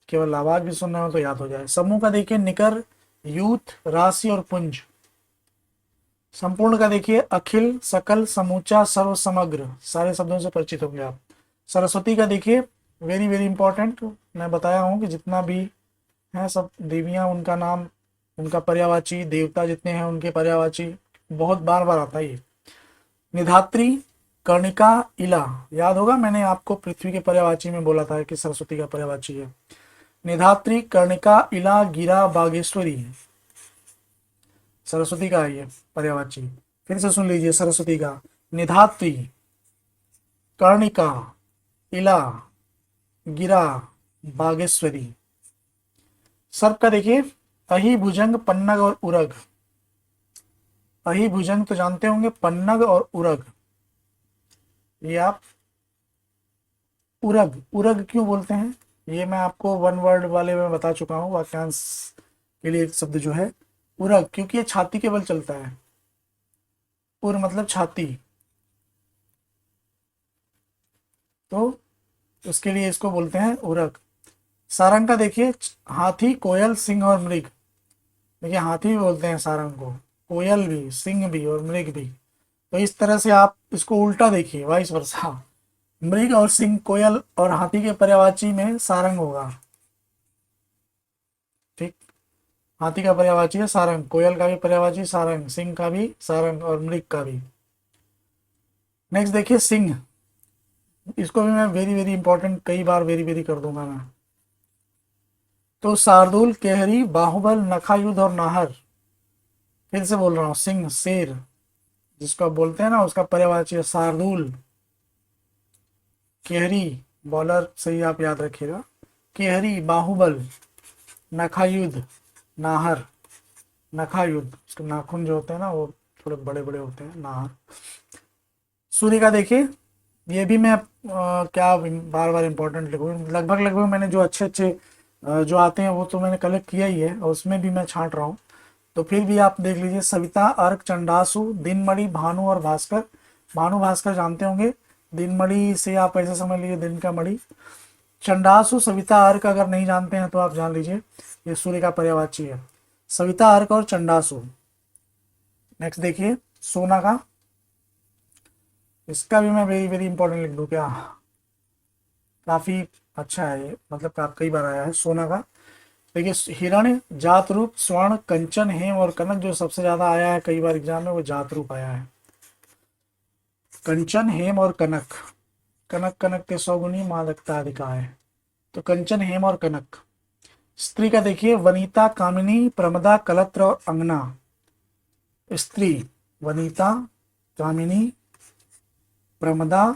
केवल आवाज भी सुन रहे हो तो याद हो जाए। समूह का देखिए निकर यूथ राशि और पुंज। संपूर्ण का देखिए अखिल सकल समूचा सर्व समग्र, सारे शब्दों से परिचित होंगे आप। सरस्वती का देखिए वेरी वेरी इंपॉर्टेंट, मैं बताया हूं कि जितना भी है सब देवियां, उनका नाम उनका पर्यायवाची, देवता जितने हैं उनके पर्यायवाची बहुत बार बार आता है ये। निधात्री कर्णिका इला, याद होगा मैंने आपको पृथ्वी के पर्यायवाची में बोला था कि सरस्वती का पर्यायवाची है। निधात्री कर्णिका इला गिरा बागेश्वरी, सरस्वती का है ये पर्यायवाची। फिर से सुन लीजिए सरस्वती का निधात्री कर्णिका इला गिरा बागेश्वरी। सर्प का देखिए अहि भुजंग पन्नग और उरग। अहि भुजंग तो जानते होंगे, पन्नग और उरग, ये आप उरग, उरग क्यों बोलते हैं ये मैं आपको 1 वर्ड वाले में बता चुका हूँ, वाक्यांश के लिए एक शब्द जो है उरग, क्योंकि ये छाती के बल चलता है। उर मतलब छाती, तो उसके लिए इसको बोलते हैं उरक। सारंग का देखिए, हाथी, कोयल, सिंह और मृग। देखिए हाथी भी बोलते हैं सारंग को, कोयल भी, सिंह भी और मृग भी। तो इस तरह से आप इसको उल्टा देखिए, वाइस वर्सा। मृग और सिंह, कोयल और हाथी के पर्यायवाची में सारंग होगा। ठीक, हाथी का पर्यायवाची है सारंग, कोयल का भी पर्यायवाची सारंग, सिंह का भी सारंग और मृग का भी। नेक्स्ट देखिए सिंह, इसको भी मैं वेरी वेरी इंपॉर्टेंट कई बार वेरी वेरी कर दूंगा मैं। तो शार्दुल, केहरी, बाहुबल, नखायुध और नाहर। फिर से बोल रहा हूँ, सिंह शेर जिसको आप बोलते हैं ना, उसका पर्यायवाची है शार्दुल। केहरी, बॉलर सही आप याद रखिएगा, केहरी, बाहुबल, नखायुध, नाहर। नखायुध, उसके नाखून जो होते हैं ना वो थोड़े बड़े बड़े होते हैं, नाहर। सूर्य का देखिए, ये भी मैं क्या बार बार इंपॉर्टेंट लिखूँ, लगभग लगभग मैंने जो अच्छे अच्छे जो आते हैं वो तो मैंने कलेक्ट किया ही है, और उसमें भी मैं छांट रहा हूँ। तो फिर भी आप देख लीजिए, सविता, अर्क, चंडासु, दिनमणि, भानु और भास्कर। भानु भास्कर जानते होंगे, दिनमणि से आप ऐसे समझ लीजिए दिन का मणि। चंडासु, सविता, अर्क अगर नहीं जानते हैं तो आप जान लीजिए, ये सूर्य का पर्यायवाची है, सविता, अर्क और चंडासु। नेक्स्ट देखिए सोना का, इसका भी मैं वेरी वेरी इंपॉर्टेंट लिख दूँ क्या, काफ़ी अच्छा है ये, मतलब कई बार आया है सोना का। देखिए हिरण, जात रूप, स्वर्ण, कंचन, हेम और कनक। जो सबसे ज्यादा आया है कई बार एग्जाम में वो जात रूप आया है। कंचन, हेम और कनक। कनक कनक के 100 गुनी मादकता अधिका है, तो कंचन, हेम और कनक। स्त्री का देखिए, वनीता, कामिनी, प्रमदा, कलत्र और अंगना। स्त्री, वनीता, कामिनी, प्रमदा,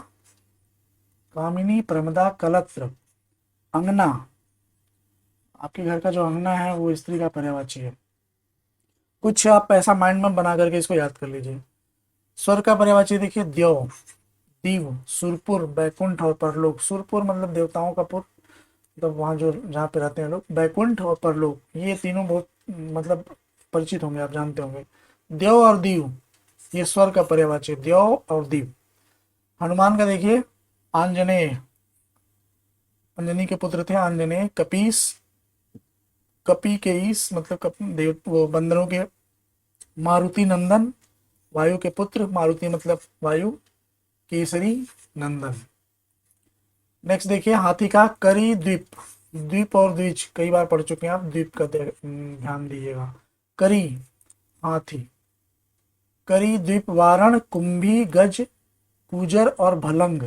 कामिनी, प्रमदा, कलत्र, अंगना। आपके घर का जो अंगना है वो स्त्री का पर्यायवाची है। कुछ आप ऐसा माइंड में बना करके इसको याद कर लीजिए। स्वर का पर्यायवाची देखिए, द्यौ, दीव, सुरपुर, बैकुंठ और परलोक। सुरपुर मतलब देवताओं का पुर, मतलब वहाँ जो जहाँ पे रहते हैं लोग। बैकुंठ और परलोक, ये तीनों बहुत मतलब परिचित होंगे, आप जानते होंगे। देव और दीव, ये स्वर का पर्यायवाची, देव और दीव। हनुमान का देखिए, आंजनेय, अंजनी के पुत्र थे आंजनेय। कपीस, कपी के ईस मतलब देव वो बंदरों के। मारुति नंदन, वायु के पुत्र, मारुति मतलब वायु। केसरी, नंदन। नेक्स्ट देखिए हाथी का, करी, द्वीप। द्वीप और द्विज कई बार पढ़ चुके हैं आप, द्वीप का ध्यान दीजिएगा। करी, हाथी। करी, द्वीप, वारण, कुंभी, गज, कुजर और भलंग।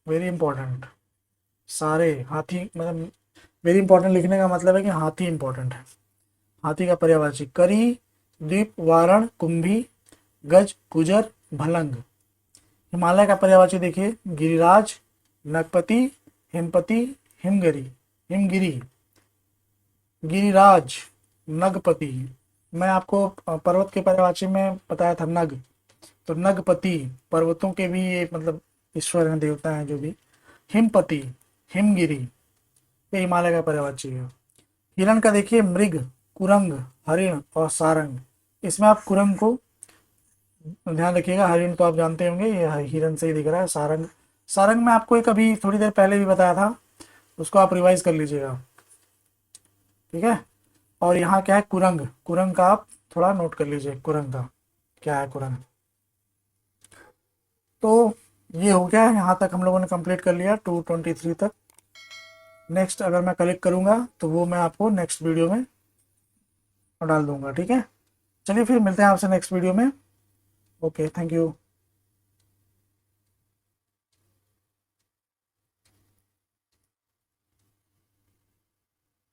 वेरी इंपॉर्टेंट, सारे हाथी मतलब वेरी इंपॉर्टेंट लिखने का मतलब है कि हाथी इंपॉर्टेंट है। हाथी का पर्यायवाची, करी, द्वीप, वारण, कुंभी, गज, कुजर, भलंग। हिमालय का पर्यायवाची देखिए, गिरिराज, नगपति, हिमपति, हिमगिरी। हिमगिरी, गिरिराज, नगपति। मैं आपको पर्वत के पर्यायवाची में बताया था नग, तो नगपति पर्वतों के भी ये मतलब ईश्वर हैं, देवता हैं जो भी। हिमपति, हिमगिरी, ये हिमालय का पर्यायवाची है। हिरण का देखिए, मृग, कुरंग, हरिण और सारंग। इसमें आप कुरंग को ध्यान रखिएगा, हरिण तो आप जानते होंगे, ये हिरन से ही दिख रहा है। सारंग, सारंग में आपको एक अभी थोड़ी देर पहले भी बताया था, उसको आप रिवाइज कर लीजिएगा, ठीक है। और यहाँ क्या है, कुरंग, कुरंग का आप थोड़ा नोट कर लीजिए, कुरंग का क्या है कुरंग। तो ये हो गया, यहाँ तक हम लोगों ने कंप्लीट कर लिया 223 तक। नेक्स्ट अगर मैं कलेक्ट करूँगा तो वो मैं आपको नेक्स्ट वीडियो में डाल दूंगा, ठीक है। चलिए फिर मिलते हैं आपसे नेक्स्ट वीडियो में। Okay, thank you.